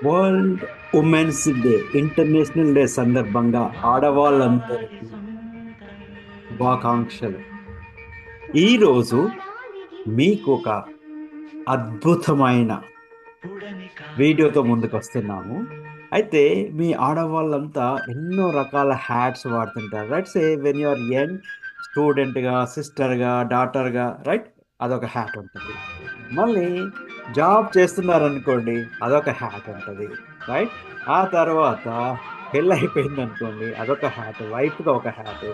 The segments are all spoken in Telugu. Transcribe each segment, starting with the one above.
World women's day, international day సందర్భంగా ఆడవాళ్ళందరికీ శుభాకాంక్షలు. ఈరోజు మీకు ఒక అద్భుతమైన వీడియోతో ముందుకు వస్తున్నాము. అయితే మీ ఆడవాళ్ళంతా ఎన్నో రకాల హ్యాట్స్ వాడుతుంటారు. Right, say when you are young, స్టూడెంట్గా, సిస్టర్గా, డాటర్గా, రైట్, అదొక హ్యాట్ ఉంటుంది. మళ్ళీ జాబ్ చేస్తున్నారనుకోండి, అదొక హ్యాట్ ఉంటుంది. రైట్. ఆ తర్వాత పెళ్ళి అయిపోయింది అనుకోండి, అదొక హ్యాట్, వైఫ్గా ఒక హ్యాట్.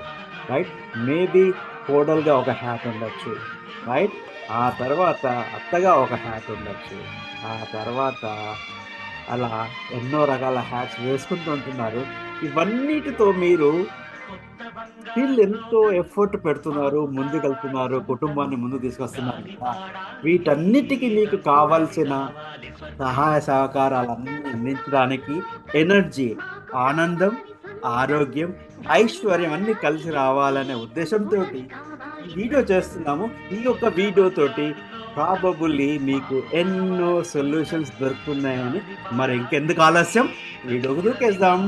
రైట్. మేబీ కోడలుగా ఒక హ్యాట్ ఉండొచ్చు. రైట్. ఆ తర్వాత అత్తగా ఒక హ్యాట్ ఉండొచ్చు. ఆ తర్వాత అలా ఎన్నో రకాల హ్యాట్స్ వేసుకుంటూ ఉంటున్నారు. ఇవన్నిటితో మీరు స్టిల్ ఎంతో ఎఫర్ట్ పెడుతున్నారు, ముందుకెళ్తున్నారు, కుటుంబాన్ని ముందుకు తీసుకొస్తున్నారు కదా. వీటన్నిటికీ మీకు కావాల్సిన సహాయ సహకారాలన్నీ అందించడానికి ఎనర్జీ, ఆనందం, ఆరోగ్యం, ఐశ్వర్యం అన్నీ కలిసి రావాలనే ఉద్దేశంతో ఈ వీడియో చేస్తున్నాము. ఈ యొక్క వీడియో తోటి ప్రాబబుల్లీ మీకు ఎన్నో సొల్యూషన్స్ దొరుకుతున్నాయని, మరి ఇంకెందుకు ఆలస్యం, వీడియోకు దూకేద్దాం.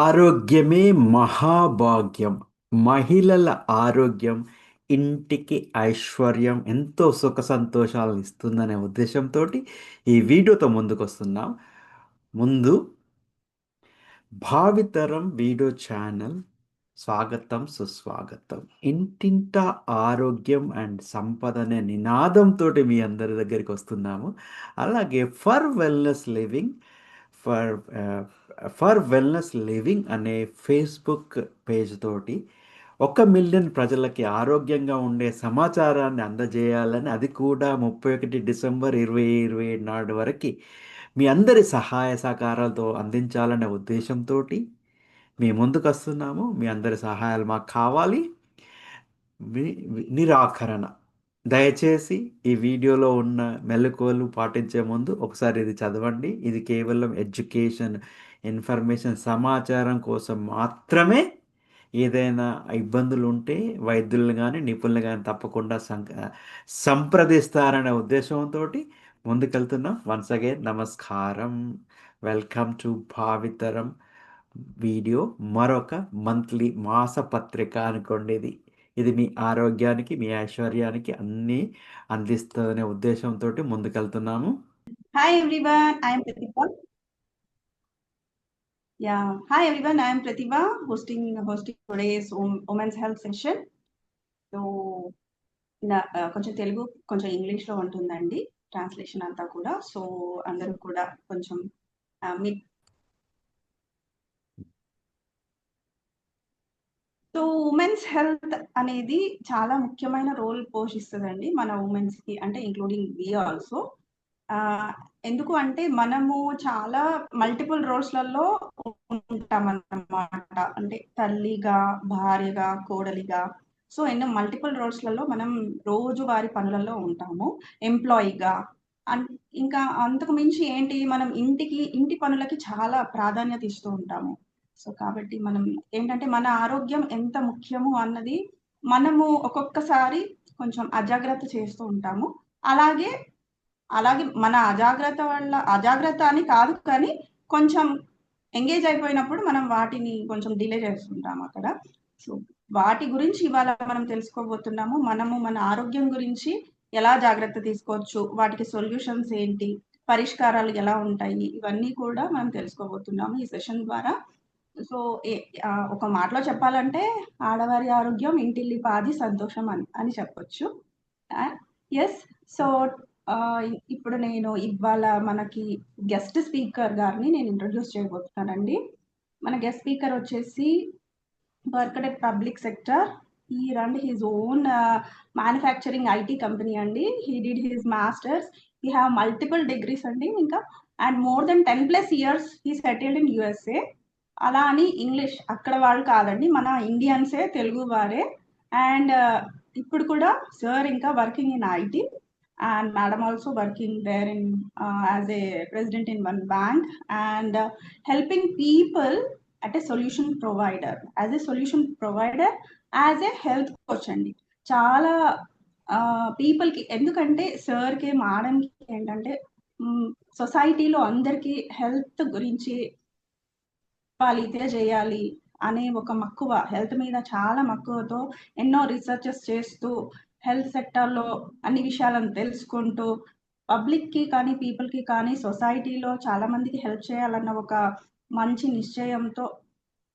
ఆరోగ్యమే మహాభాగ్యం. మహిళల ఆరోగ్యం ఇంటికి ఐశ్వర్యం, ఎంతో సుఖ సంతోషాలను ఇస్తుందనే ఉద్దేశంతో ఈ వీడియోతో ముందుకు వస్తున్నాం. ముందు భావితరం వీడియో ఛానల్ స్వాగతం, సుస్వాగతం. ఇంటింట ఆరోగ్యం అండ్ సంపద అనే నినాదంతో మీ అందరి దగ్గరికి వస్తున్నాము. అలాగే ఫర్ ఫర్ వెల్నెస్ లివింగ్ అనే ఫేస్బుక్ పేజ్ తోటి 1 మిలియన్ ప్రజలకి ఆరోగ్యంగా ఉండే సమాచారాన్ని అందజేయాలని, అది కూడా 31 డిసెంబర్ 2027 నాడు వరకు మీ అందరి సహాయ సహకారాలతో అందించాలనే ఉద్దేశంతో మీ ముందుకు వస్తున్నాము. మీ అందరి సహాయాలు మాకు కావాలి. నిరాకరణ, దయచేసి ఈ వీడియోలో ఉన్న మెలకువలు పాటించే ముందు ఒకసారి ఇది చదవండి. ఇది కేవలం ఎడ్యుకేషన్, ఇన్ఫర్మేషన్, సమాచారం కోసం మాత్రమే. ఏదైనా ఇబ్బందులు ఉంటే వైద్యులను కానీ నిపుణులు కానీ తప్పకుండా సంప్రదిస్తారనే ఉద్దేశంతో ముందుకెళ్తున్నాం. వన్స్ అగైన్ నమస్కారం. Welcome to Bhavitaram video. మరొక మంత్లీ మాసపత్రిక అనుకోండి. ఇది మీ ఆరోగ్యానికి, మీ ఐశ్వర్యానికి అన్నీ అందిస్తుందనే ఉద్దేశంతో ముందుకెళ్తున్నాము. Hi everyone, I am Pratibha. Hi everyone, I am Pratibha hosting today's women's health session. So, కొంచెం తెలుగు కొంచెం ఇంగ్లీష్లో ఉంటుందండి ట్రాన్స్లేషన్ అంతా కూడా. సో అందరూ కూడా కొంచెం మీ సో ఉమెన్స్ హెల్త్ అనేది చాలా ముఖ్యమైన రోల్ పోషిస్తుందండి మన ఉమెన్స్కి, అంటే ఇంక్లూడింగ్ వి ఆల్సో. ఎందుకు అంటే మనము చాలా మల్టిపుల్ రోల్స్లలో ఉంటామన్నమాట. అంటే తల్లిగా, భార్యగా, కోడలిగా, సో ఎన్నో మల్టిపుల్ రోల్స్లలో మనం రోజువారి పనులలో ఉంటాము. ఎంప్లాయీగా, ఇంకా అంతకు మించి ఏంటి, మనం ఇంటి పనులకి చాలా ప్రాధాన్యత ఇస్తూ ఉంటాము. సో కాబట్టి మనం ఏంటంటే మన ఆరోగ్యం ఎంత ముఖ్యము అన్నది మనము ఒక్కొక్కసారి కొంచెం అజాగ్రత్త చేస్తూ ఉంటాము. అలాగే అలాగే మన అజాగ్రత్త అని కాదు, కానీ కొంచెం ఎంగేజ్ అయిపోయినప్పుడు మనం వాటిని కొంచెం డిలే చేస్తుంటాం అక్కడ. సో వాటి గురించి ఇవాళ మనం తెలుసుకోబోతున్నాము. మనము మన ఆరోగ్యం గురించి ఎలా జాగ్రత్త తీసుకోవచ్చు, వాటికి సొల్యూషన్స్ ఏంటి, పరిష్కారాలు ఎలా ఉంటాయి, ఇవన్నీ కూడా మనం తెలుసుకోబోతున్నాము ఈ సెషన్ ద్వారా. సో ఒక మాటలో చెప్పాలంటే ఆడవారి ఆరోగ్యం ఇంటిల్లి పాది సంతోషం అని చెప్పొచ్చు. ఎస్. సో ఇప్పుడు నేను ఇవాళ మనకి గెస్ట్ స్పీకర్ గారిని నేను ఇంట్రొడ్యూస్ చేయబోతున్నానండి. మన గెస్ట్ స్పీకర్ వచ్చేసి worked at public sector. He run his own manufacturing IT company అండి. He did his masters. He have multiple degrees అండి. ఇంకా and more than 10+ years he settled in USA. అలా అని ఇంగ్లీష్ అక్కడ వాళ్ళు కాదండి, మన ఇండియన్సే, తెలుగు వారే. అండ్ ఇప్పుడు కూడా సార్ ఇంకా working in IT, and madam also working there in as a president in one bank, and helping people at a solution provider, as a solution provider, as a health coach అండి. చాలా పీపుల్‌కి ఎందుకంటే సార్‌కి, మేడంకి ఏంటంటే సొసైటీలో అందరికీ హెల్త్ గురించి ఇదే చేయాలి అనే ఒక మక్కువ, హెల్త్ మీద చాలా మక్కువతో ఎన్నో రీసెర్చెస్ చేస్తూ, హెల్త్ సెక్టార్‌లో అన్ని విషయాలను తెలుసుకుంటూ, పబ్లిక్‌కి కానీ, పీపుల్‌కి కానీ, సొసైటీలో చాలా మందికి హెల్ప్ చేయాలన్న ఒక మంచి నిశ్చయంతో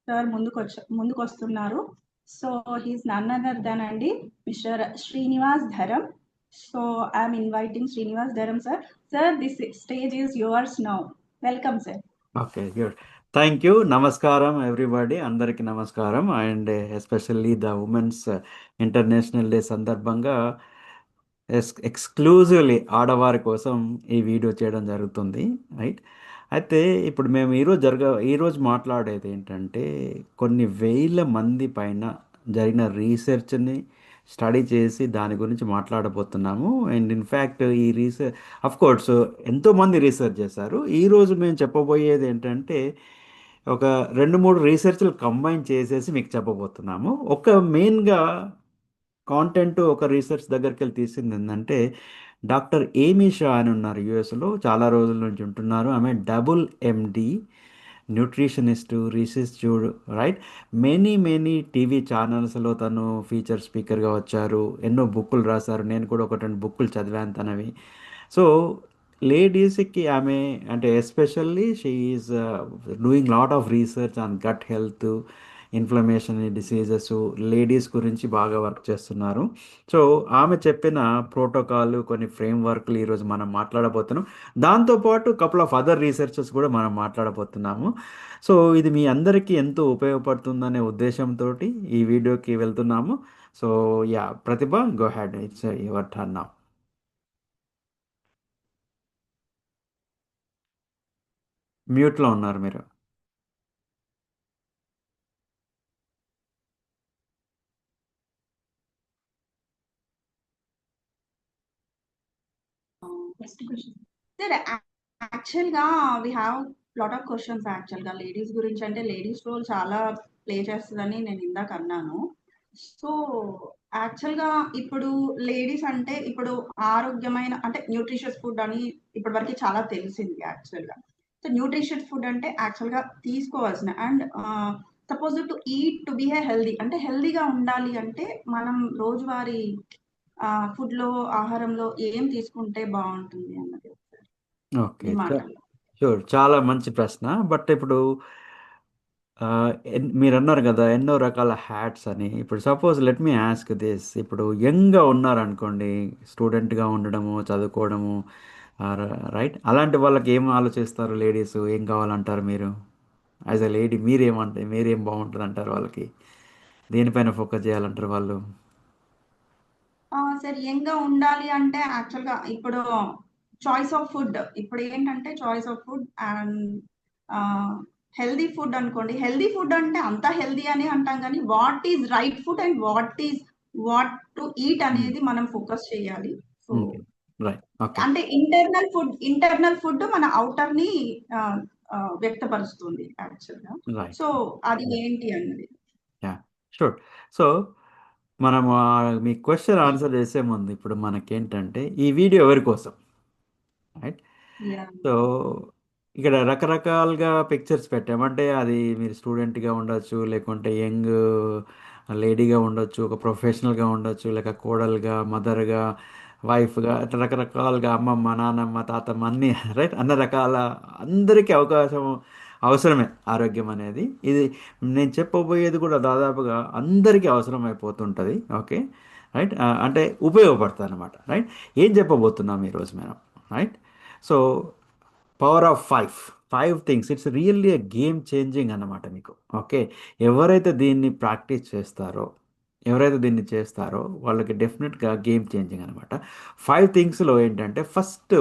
సార్ ముందుకొస్తున్నారు. So, he is none other than అండి mister Srinivas Dharam. So, I am inviting Srinivas Dharam sir. Sir, this stage is yours now. Welcome sir. Okay, good. Thank you. నమస్కారం ఎవ్రీబడి, అందరికీ నమస్కారం. And especially the women's international day సందర్భంగా ఎక్స్క్లూజివ్లీ ఆడవారి కోసం ఈ వీడియో చేయడం జరుగుతుంది, రైట్? అయితే ఇప్పుడు మేము ఈరోజు మాట్లాడేది ఏంటంటే కొన్ని వేల మంది పైన జరిగిన రీసెర్చ్ని స్టడీ చేసి దాని గురించి మాట్లాడబోతున్నాము. అండ్ ఇన్ఫ్యాక్ట్ ఈ రీసెర్చ్ కోర్స్ ఎంతోమంది రీసెర్చ్ చేశారు. ఈరోజు మేము చెప్పబోయేది ఏంటంటే ఒక రెండు మూడు రీసెర్చ్లు కంబైన్ చేసేసి మీకు చెప్పబోతున్నాము. ఒక మెయిన్గా కాంటెంట్ ఒక రీసెర్చ్ దగ్గరికి వెళ్ళి తీసింది ఏంటంటే డాక్టర్ ఏమీ షా అని ఉన్నారు, యుఎస్లో చాలా రోజుల నుంచి ఉంటున్నారు. ఆమె double MD, nutritionist, research, right? Many TV ఛానల్స్లో తను ఫీచర్ స్పీకర్గా వచ్చారు. ఎన్నో బుక్కులు రాశారు. నేను కూడా ఒక రెండు బుక్కులు చదివాను తనవి. సో లేడీస్కి ఆమె అంటే especially she is doing lot of research on gut health, inflammation diseases, ladies గురించి బాగా వర్క్ చేస్తున్నారు. సో ఆమె చెప్పిన ప్రోటోకాల్, కొన్ని ఫ్రేమ్ వర్క్లు ఈరోజు మనం మాట్లాడబోతున్నాం. దాంతోపాటు కపుల్ ఆఫ్ అదర్ రీసెర్చెస్ కూడా మనం మాట్లాడబోతున్నాము. సో ఇది మీ అందరికీ ఎంతో ఉపయోగపడుతుందనే ఉద్దేశంతో ఈ వీడియోకి వెళ్తున్నాము. So yeah, Pratibha, go ahead, it's your turn now. మ్యూట్లో ఉన్నారు మీరు. Next question. సార్, యాక్చువల్‌గా we have lot of questions యాక్చువల్‌గా. లేడీస్ గురించి అంటే లేడీస్ రోల్ చాలా ప్లే చేస్తదని నేను ఇందాక అన్నాను. సో, యాక్చువల్‌గా ఇప్పుడు లేడీస్ అంటే ఇప్పుడు ఆరోగ్యమైన అంటే న్యూట్రిషియస్ ఫుడ్ అని ఇప్పటివరకు చాలా తెలిసింది యాక్చువల్‌గా. సో, న్యూట్రిషియస్ ఫుడ్ అంటే యాక్చువల్‌గా తీసుకోవాల్సిన and suppose to eat to be a healthy అంటే హెల్తీగా ఉండాలి అంటే మనం రోజువారీ ఫుడ్‌లో, ఆహారంలో ఏం తీసుకుంటే బావుంటుంది అన్నది ఒకసారి ఓకే, మీ మాటల్లో. షూర్. చాలా మంచి ప్రశ్న. బట్ ఇప్పుడు మీరు అన్నారు కదా ఎన్నో రకాల హ్యాట్స్ అని. ఇప్పుడు suppose let me ask this. ఇప్పుడు యంగ్గా ఉన్నారనుకోండి, స్టూడెంట్గా ఉండడము, చదువుకోవడము, రైట్? అలాంటి వాళ్ళకి ఏం ఆలోచిస్తారు లేడీస్? ఏం కావాలంటారు మీరు? యాజ్ అ లేడీ మీరేం బాగుంటుంది అంటారు వాళ్ళకి? దేనిపైన ఫోకస్ చేయాలంటారు వాళ్ళు? సరే, యంగ్‌గా ఉండాలి అంటే యాక్చువల్‌గా ఇప్పుడు చాయిస్ ఆఫ్ ఫుడ్ ఇప్పుడేంటంటే చాయిస్ ఆఫ్ ఫుడ్ అండ్ ఆహ్, హెల్తీ ఫుడ్ అనుకోండి. హెల్తీ ఫుడ్ అంటే అంతా హెల్తీ అనే అంటాం గానీ, what is right food and what to eat అనేది మనం ఫోకస్ చేయాలి. సో, ఓకే, రైట్, ఓకే, అంటే ఇంటర్నల్ ఫుడ్ మన ఔటర్‌ని ఆహ్, వ్యక్తపరుస్తుంది యాక్చువల్‌గా. రైట్, సో, అది ఏంటి అన్నది. Yeah, sure. సో మనం మీ క్వశ్చన్ ఆన్సర్ చేసే ముందు ఇప్పుడు మనకేంటంటే ఈ వీడియో ఎవరి కోసం, రైట్? యాహ్! సో ఇక్కడ రకరకాలుగా పిక్చర్స్ పెట్టామంటే అది మీరు స్టూడెంట్గా ఉండొచ్చు, లేకుంటే యంగ్ లేడీగా ఉండొచ్చు, ఒక ప్రొఫెషనల్గా ఉండొచ్చు, లేక కోడలుగా, మదర్గా, వైఫ్గా, అట్లా రకరకాలుగా అమ్మమ్మ, నానమ్మ, తాతమ్మ అన్నీ రైట్, అన్ని రకాల అందరికీ అవకాశం అవసరమే ఆరోగ్యం అనేది. ఇది నేను చెప్పబోయేది కూడా దాదాపుగా అందరికీ అవసరం అయిపోతుంటుంది. Okay, right? అంటే ఉపయోగపడుతుంది అనమాట, రైట్? ఏం చెప్పబోతున్నాం ఈరోజు మనం, right? So power of five things, it's really a game changing అన్నమాట మీకు. ఓకే, ఎవరైతే దీన్ని ప్రాక్టీస్ చేస్తారో, ఎవరైతే దీన్ని చేస్తారో వాళ్ళకి డెఫినెట్గా గేమ్ చేంజింగ్ అనమాట. ఫైవ్ థింగ్స్లో ఏంటంటే ఫస్ట్,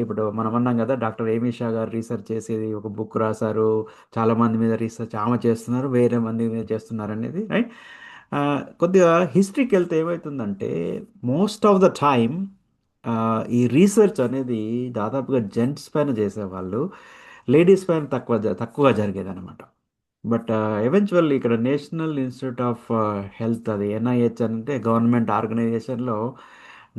ఇప్పుడు మనం అన్నాం కదా డాక్టర్ ఏమీ షా గారు రీసెర్చ్ చేసేది ఒక బుక్ రాశారు. చాలామంది మీద రీసెర్చ్ ఆమె చేస్తున్నారు, వేరే మంది మీద చేస్తున్నారు అనేది, రైట్? కొద్దిగా హిస్టరీకి వెళ్తే ఏమవుతుందంటే మోస్ట్ ఆఫ్ ద టైమ్ ఈ రీసెర్చ్ అనేది దాదాపుగా జెంట్స్ పైన చేసేవాళ్ళు, లేడీస్ పైన తక్కువగా జరిగేది అనమాట. బట్ ఎవెన్చువల్లీ ఇక్కడ నేషనల్ ఇన్స్టిట్యూట్ ఆఫ్ హెల్త్, అది ఎన్ఐహెచ్ అంటే గవర్నమెంట్ ఆర్గనైజేషన్లో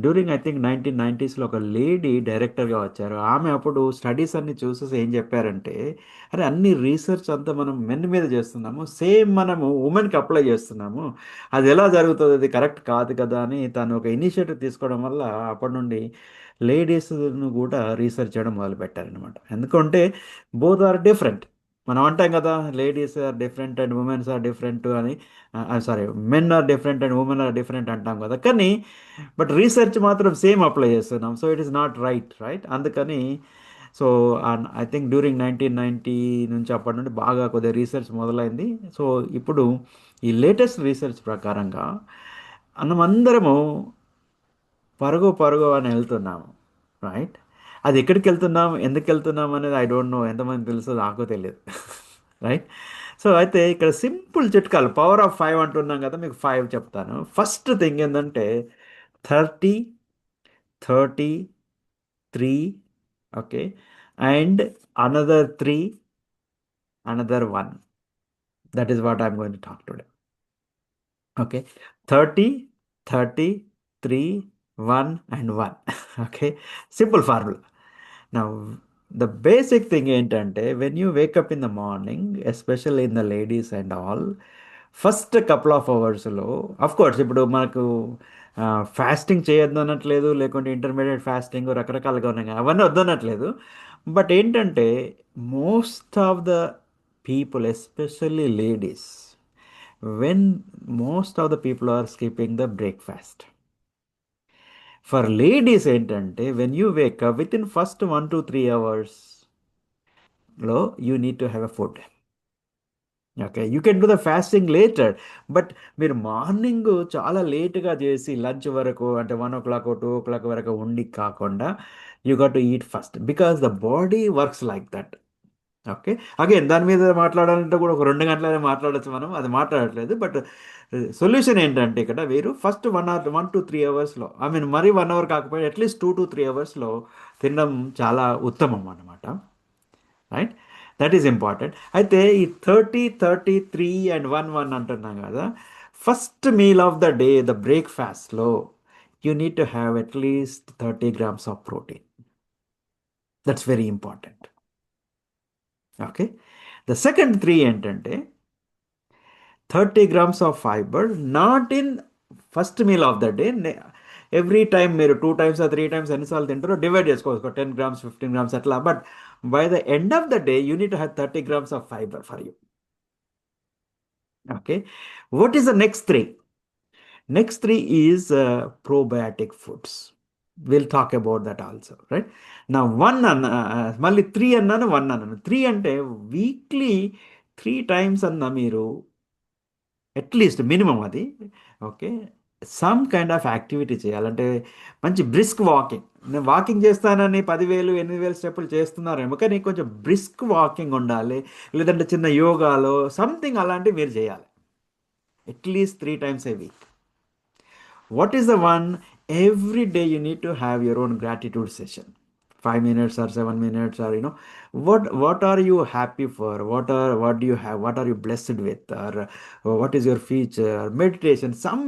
డ్యూరింగ్ ఐ థింక్ 1990స్లో ఒక లేడీ డైరెక్టర్గా వచ్చారు. ఆమె అప్పుడు స్టడీస్ అన్ని చూసేసి ఏం చెప్పారంటే, అరే అన్ని రీసెర్చ్ అంతా మనం మెన్ మీద చేస్తున్నాము, సేమ్ మనము ఉమెన్కి అప్లై చేస్తున్నాము, అది ఎలా జరుగుతుంది, అది కరెక్ట్ కాదు కదా అని తను ఒక ఇనిషియేటివ్ తీసుకోవడం వల్ల అప్పటి నుండి లేడీస్ను కూడా రీసెర్చ్ చేయడం మొదలుపెట్టారనమాట. ఎందుకంటే బోత్ ఆర్ డిఫరెంట్. మనం అంటాం కదా, ladies are different and womens are different అని, sorry, men are different and women are different అంటాం కదా, కానీ బట్ రీసెర్చ్ మాత్రం సేమ్ అప్లై చేస్తున్నాం. So it is not right అందుకని. సో ఐ థింక్ డ్యూరింగ్ 1990 నుంచి అప్పటి నుండి బాగా కొద్దిగా రీసెర్చ్ మొదలైంది. సో ఇప్పుడు ఈ లేటెస్ట్ రీసెర్చ్ ప్రకారంగా మనమందరము పరుగు పరుగు అని వెళ్తున్నాము, రైట్? అది ఎక్కడికి వెళ్తున్నాం, ఎందుకు వెళ్తున్నాం అనేది ఐ డోంట్ నో, ఎంతమంది తెలుసో నాకు తెలియదు. రైట్? సో అయితే ఇక్కడ సింపుల్ చిట్కాలు, పవర్ ఆఫ్ 5 అంటున్నాం కదా, మీకు 5 చెప్తాను. ఫస్ట్ థింగ్ ఏంటంటే 30, 30, 3, okay, and another 3, another 1. That is what I'm going to talk today. Okay, 30, 30, 3, 1 and 1. Okay, simple formula. Now, the basic thing ఏంటంటే, when you wake up in the morning, especially in the ladies and all, first couple of అవర్స్లో, అఫ్ కోర్స్ ఇప్పుడు మనకు ఫాస్టింగ్ చేయొద్దు అనట్లేదు, లేకుంటే ఇంటర్మీడియట్ ఫాస్టింగ్ రకరకాలుగా ఉన్నాయి కదా, అవన్నీ వద్దనట్లేదు. బట్ ఏంటంటే most of the people, especially ladies, when most of the people are skipping the breakfast. For ladies ఏంటంటే when you wake up with in first 1 to 3 hours you need to have a food. Okay, you can do the fasting later, but మీరు మార్నింగ్ చాలా లేట్గా చేసి లంచ్ వరకు అంటే 1 o'clock 2 o'clock వరకు ఉండి కాకుండా you got to eat first, because the body works like that. Okay, again దాని మీద మాట్లాడాలంటే కూడా ఒక 2 గంటలనే మాట్లాడచ్చు మనం, అది మాట్లాడట్లేదు. బట్ సొల్యూషన్ ఏంటంటే ఇక్కడ వీరు ఫస్ట్ 1 to 3 అవర్స్లో, ఐ మీన్ మరీ 1 hour కాకపోయినా అట్లీస్ట్ 2 to 3 అవర్స్లో తినడం చాలా ఉత్తమం అన్నమాట. రైట్? That is important. అయితే ఈ 30, 30, 3 అండ్ 1, 1 అంటున్నాం కదా, first meal of the day, the బ్రేక్ఫాస్ట్లో you need to have at least 30 grams of protein. That's very important. Okay, the second 3 ఏంటంటే 30 grams of fibre, not in first meal of the day. Every time మీరు 2 times or 3 times ఎన్నిసార్లు తింటారో డివైడ్ చేసుకోవచ్చు, 10 grams 15 grams అట్లా. But by the end of the day you need to have 30 grams of fibre for you. Okay, what is the next 3? Next 3 is probiotic foods. Will talk about that also, right? నా 1 అన్న, మళ్ళీ 3 అన్నాను, 1 అన్నాను. 3 అంటే వీక్లీ 3 times అన్న మీరు అట్లీస్ట్ మినిమం అది, okay, some kind of activity చేయాలంటే మంచి బ్రిస్క్ వాకింగ్. నేను వాకింగ్ చేస్తానని 10,000 8,000 స్టెప్పులు చేస్తున్నారేమో, కానీ కొంచెం బ్రిస్క్ వాకింగ్ ఉండాలి, లేదంటే చిన్న యోగాలో సంథింగ్ అలాంటివి మీరు చేయాలి at least 3 times a week. What is the one? Every day you need to have your own gratitude session, 5 minutes or 7 minutes, or what are you happy for, what do you have, what are you blessed with, or what is your future, meditation, some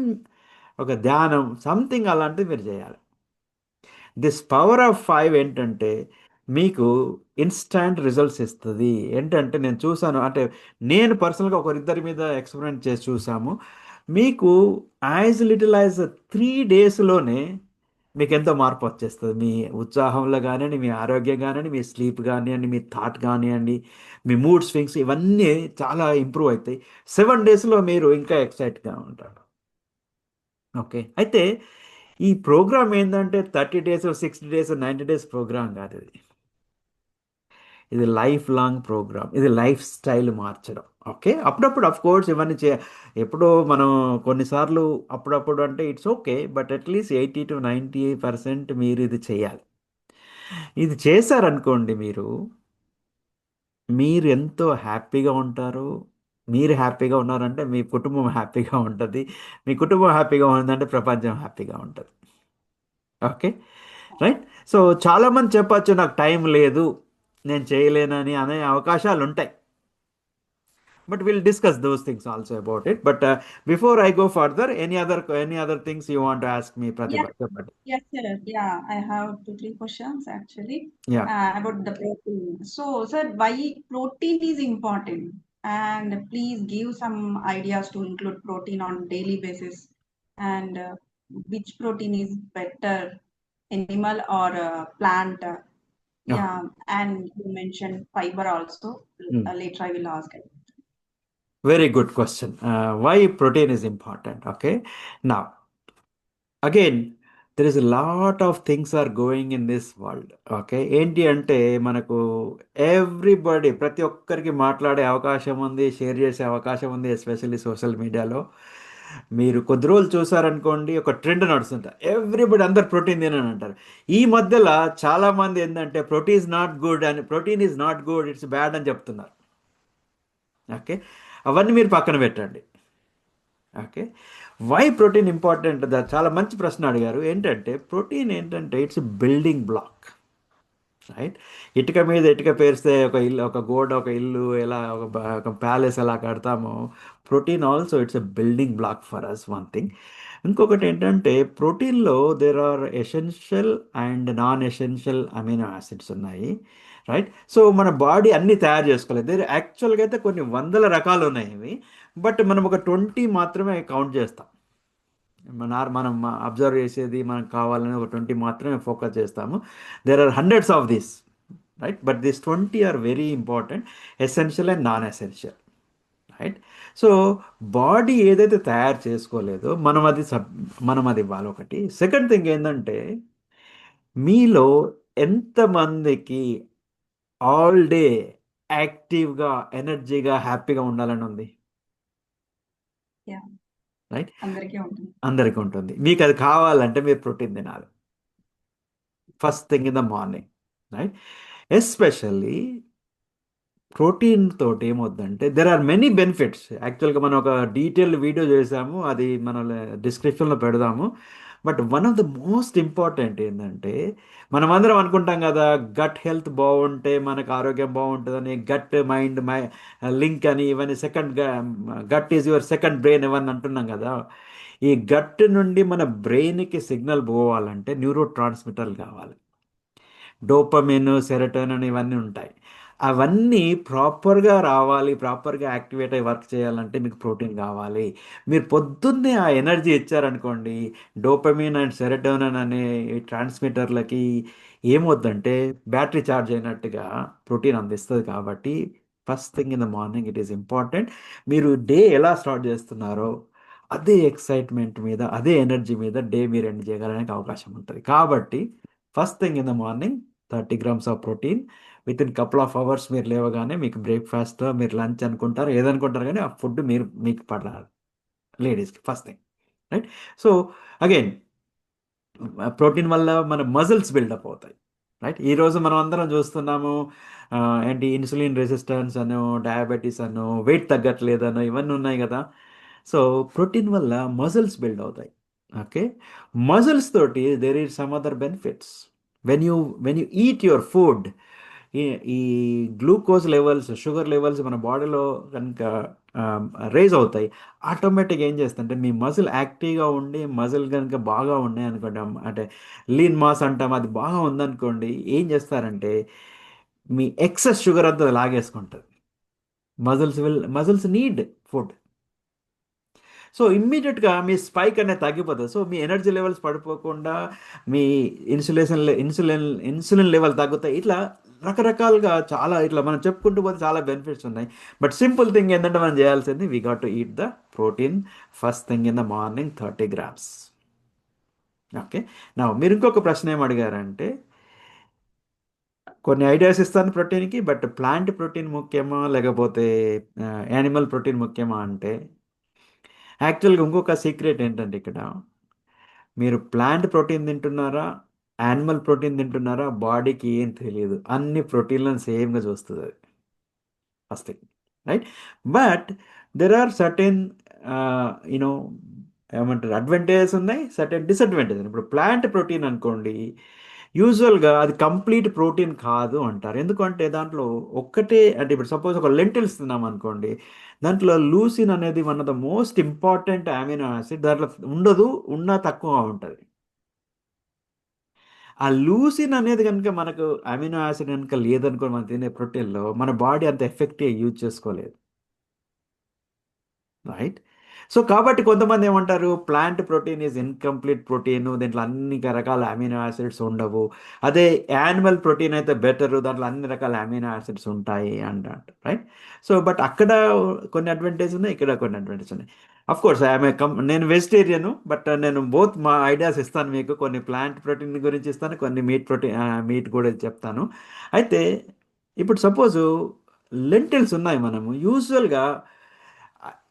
ఒక ధ్యానం సంథింగ్ అలాంటివి మీరు చేయాలి. దిస్ పవర్ ఆఫ్ 5 ఏంటంటే మీకు ఇన్స్టాంట్ రిజల్ట్స్ ఇస్తుంది. ఏంటంటే నేను చూసాను, అంటే నేను పర్సనల్గా ఒకరిద్దరి మీద ఎక్స్పెరిమెంట్ చేసి చూసాము. మీకు యాజ్ లిటిల్ యాజ్ 3 daysలోనే మీకు ఎంతో మార్పు వచ్చేస్తుంది. మీ ఉత్సాహంలో కానివ్వండి, మీ ఆరోగ్యం కానివ్వండి, మీ స్లీప్ కానివ్వండి, మీ థాట్ కానివ్వండి, మీ మూడ్ స్వింగ్స్ ఇవన్నీ చాలా ఇంప్రూవ్ అవుతాయి. 7 daysలో మీరు ఇంకా ఎక్సైట్గా ఉంటారు. ఓకే, అయితే ఈ ప్రోగ్రామ్ ఏంటంటే 30 days 60 days 90 days ప్రోగ్రామ్ కాదు ఇది. ఇది లైఫ్ లాంగ్ ప్రోగ్రామ్, ఇది లైఫ్ స్టైల్ మార్చడం. ఓకే, అప్పుడప్పుడు అఫ్ కోర్స్ ఇవన్నీ ఎప్పుడో మనం కొన్నిసార్లు అప్పుడప్పుడు అంటే it's okay, but at least 80 to 90% మీరు ఇది చేయాలి. ఇది చేశారనుకోండి, మీరు ఎంతో హ్యాపీగా ఉంటారు. మీరు హ్యాపీగా ఉన్నారంటే మీ కుటుంబం హ్యాపీగా ఉంటుంది. మీ కుటుంబం హ్యాపీగా ఉందంటే ప్రపంచం హ్యాపీగా ఉంటుంది. Okay, right? సో చాలామంది చెప్పచ్చు నాకు టైం లేదు, నేను చేయలేనని అనే అవకాశాలు ఉంటాయి. but we'll discuss those things also about it. But before I go further, any other things you want to ask me, Yeah. Pratibha? చెప్పండి. Yes, sir. Yeah, I have two, three questions actually Yeah. about the protein. So, sir, why protein is important? And please give some ideas to include protein on daily basis. And which protein is better, animal or plant? Okay. Yeah, and you mentioned fiber also. Hmm. Later I will ask. Very good question. Why protein is important? Okay. Now, again, there is a lot of things are going in this world. Okay ఏంటి అంటే మనకు ఎవ్రీబడి ప్రతి ఒక్కరికి మాట్లాడే అవకాశం ఉంది, షేర్ చేసే అవకాశం ఉంది, ఎస్పెషల్లీ సోషల్ మీడియాలో. మీరు కొద్ది రోజులు చూసారనుకోండి, ఒక ట్రెండ్ నడుస్తుంటారు, ఎవ్రీబడి అందరు ప్రోటీన్ తినని అంటారు. ఈ మధ్యలో చాలా మంది ఏంటంటే protein is not good, it's bad అని చెప్తున్నారు. ఓకే, అవన్నీ మీరు పక్కన పెట్టండి. ఓకే, వై ప్రోటీన్ ఇంపార్టెంట్, చాలా మంచి ప్రశ్న అడిగారు. ఏంటంటే ప్రోటీన్ ఏంటంటే ఇట్స్ బిల్డింగ్ బ్లాక్, రైట్? ఇటుక మీద ఇటుక పేరిస్తే ఒక ఇల్లు, ఒక గోడ, ఒక ఇల్లు ఎలా, ఒక ప్యాలెస్ ఎలా కడతామో, protein also it's a building block for us, one thing. ఇంకొకటి ఏంటంటే ప్రోటీన్లో there are essential and non essential amino acids ఉన్నాయి, రైట్? సో మన బాడీ అన్నీ తయారు చేసుకోలేదు. దేర్ యాక్చువల్గా అయితే కొన్ని వందల రకాలు ఉన్నాయి ఇవి, బట్ మనం ఒక 20 మాత్రమే కౌంట్ చేస్తాం. మనం అబ్జర్వ్ చేసేది మనకు కావాలని ఒక 20 మాత్రమే ఫోకస్ చేస్తాము. There are hundreds of this, right? But this 20 are very important, essential and non essential, right? So body ఏదైతే తయారు చేసుకోలేదో మనం అది ఇవ్వాలి, ఒకటి. సెకండ్ థింగ్ ఏంటంటే మీలో ఎంతమందికి ఆల్ డే యాక్టివ్గా, ఎనర్జీగా, హ్యాపీగా ఉండాలని ఉంది, Yeah, రైట్? అందరికీ ఉంటుంది. అందరికీ ఉంటుంది. మీకు అది కావాలంటే మీరు ప్రోటీన్ తినాలి first thing in the morning, right? Especially protein తోటి ఏమవుద్దంటే దెర్ ఆర్ మెనీ బెనిఫిట్స్. యాక్చువల్గా మనం ఒక డీటెయిల్డ్ వీడియో చేసాము, అది మన డిస్క్రిప్షన్లో పెడదాము. But one of the most important ఏంటంటే మనం అందరం అనుకుంటాం కదా, గట్ హెల్త్ బాగుంటే మనకు ఆరోగ్యం బాగుంటుందని, గట్ మైండ్ లింక్ అని, ఇవన్నీ second gut is your second brain ఇవన్నీ అంటున్నాం కదా. ఈ గట్ నుండి మన బ్రెయిన్కి సిగ్నల్ పోవాలంటే న్యూరో ట్రాన్స్మిటర్లు కావాలి, డోపమిన్, సెరటోనిన్ ఇవన్నీ ఉంటాయి. అవన్నీ ప్రాపర్గా రావాలి, ప్రాపర్గా యాక్టివేట్ అయ్యి వర్క్ చేయాలంటే మీకు ప్రోటీన్ కావాలి. మీరు పొద్దున్నే ఆ ఎనర్జీ ఇచ్చారనుకోండి, డోపమిన్ అండ్ సెరటోనిన్ అనే ట్రాన్స్మిటర్లకి ఏమవుద్దంటే బ్యాటరీ ఛార్జ్ అయినట్టుగా ప్రోటీన్ అందిస్తుంది. కాబట్టి first thing in the morning it is important. మీరు డే ఎలా స్టార్ట్ చేస్తున్నారో అదే ఎక్సైట్మెంట్ మీద, అదే ఎనర్జీ మీద డే మీరు ఎండ్ చేయగలడానికి అవకాశం ఉంటుంది. కాబట్టి first thing in the morning 30 grams of protein with in couple of hours. మీరు లేవగానే మీకు బ్రేక్ఫాస్ట్, మీరు లంచ్ అనుకుంటారు, ఏదనుకుంటారు, కానీ ఆ ఫుడ్ మీకు పడాలి లేడీస్కి first thing, right? So again protein వల్ల మన మజిల్స్ బిల్డప్ అవుతాయి, రైట్? ఈరోజు మనం అందరం చూస్తున్నాము, ఏంటి ఇన్సులిన్ రెసిస్టెన్స్ అను, డయాబెటీస్ అను, వెయిట్ తగ్గట్లేదనో ఇవన్నీ ఉన్నాయి కదా. సో ప్రోటీన్ వల్ల మజిల్స్ బిల్డ్ అవుతాయి. ఓకే, మజిల్స్ తోటి there are some other benefits. When you eat your food, ఈ ఈ గ్లూకోజ్ లెవెల్స్, షుగర్ లెవెల్స్ మన బాడీలో కనుక రేజ్ అవుతాయి. ఆటోమేటిక్గా ఏం చేస్తుంటే మీ మజిల్ యాక్టివ్గా ఉండి, మజిల్ కనుక బాగా ఉన్నాయి అనుకోండి, అంటే లీన్ మాస్ అంటాం, అది బాగా ఉందనుకోండి, ఏం చేస్తారంటే మీ ఎక్సెస్ షుగర్ అంతా అది లాగేసుకుంటుంది. Muscles need food. సో ఇమ్మీడియట్గా మీ స్పైక్ అనేది తగ్గిపోతుంది. సో మీ ఎనర్జీ లెవెల్స్ పడిపోకుండా మీ ఇన్సులిన్ లెవెల్ తగ్గుతాయి. ఇట్లా రకరకాలుగా చాలా ఇట్లా మనం చెప్పుకుంటూ పోతే చాలా బెనిఫిట్స్ ఉన్నాయి. బట్ సింపుల్ థింగ్ ఏంటంటే మనం చేయాల్సింది, we got to eat the protein first thing in the morning 30 grams. Okay, నా మీరు ఇంకొక ప్రశ్న ఏం అడిగారంటే, కొన్ని ఐడియాస్ ఇస్తాను ప్రోటీన్కి, బట్ ప్లాంట్ ప్రోటీన్ ముఖ్యమా లేకపోతే యానిమల్ ప్రోటీన్ ముఖ్యమా అంటే, యాక్చువల్గా ఇంకొక సీక్రెట్ ఏంటంటే ఇక్కడ మీరు ప్లాంట్ ప్రోటీన్ తింటున్నారా, యానిమల్ ప్రోటీన్ తింటున్నారా, బాడీకి ఏం తెలియదు, అన్ని ప్రోటీన్లను సేమ్గా చూస్తుంది అది first thing, right? But there are certain you ఏమంటారు అడ్వాంటేజెస్ ఉన్నాయి, సర్టెన్ డిసడ్వాంటేజెస్. ఇప్పుడు ప్లాంట్ ప్రోటీన్ అనుకోండి, యూజువల్గా అది కంప్లీట్ ప్రోటీన్ కాదు అంటారు. ఎందుకంటే దాంట్లో ఒక్కటే, అంటే ఇప్పుడు సపోజ్ ఒక లెంటిల్స్ తిన్నాం అనుకోండి, దాంట్లో లూసిన్ అనేది one of the most important amino acid. దాంట్లో ఉండదు, ఉన్నా తక్కువ ఉంటుంది. ఆ లూసిన్ అనేది కనుక మనకు అమినో యాసిడ్ కనుక లేదనుకో మనం తినే ప్రోటీన్లో, మన బాడీ అంత ఎఫెక్టివ్గా యూజ్ చేసుకోలేదు. రైట్. సో కాబట్టి కొంతమంది ఏమంటారు, plant protein is incomplete protein, దీంట్లో అన్ని రకాల అమినో యాసిడ్స్ ఉండవు. అదే యానిమల్ ప్రోటీన్ అయితే బెటర్, దాంట్లో అన్ని రకాల అమినో యాసిడ్స్ ఉంటాయి అంటారు. రైట్. సో బట్ అక్కడ కొన్ని అడ్వాంటేజ్ ఉన్నాయి, ఇక్కడ కొన్ని అడ్వాంటేజ్ ఉన్నాయి. అఫ్ కోర్స్ నేను వెజిటేరియన్, బట్ నేను బోత్ మా ఐడియాస్ ఇస్తాను మీకు. కొన్ని ప్లాంట్ ప్రోటీన్ గురించి ఇస్తాను, కొన్ని మీట్ కూడా చెప్తాను. అయితే ఇప్పుడు సపోజు లెంటిల్స్ ఉన్నాయి, మనము యూజువల్గా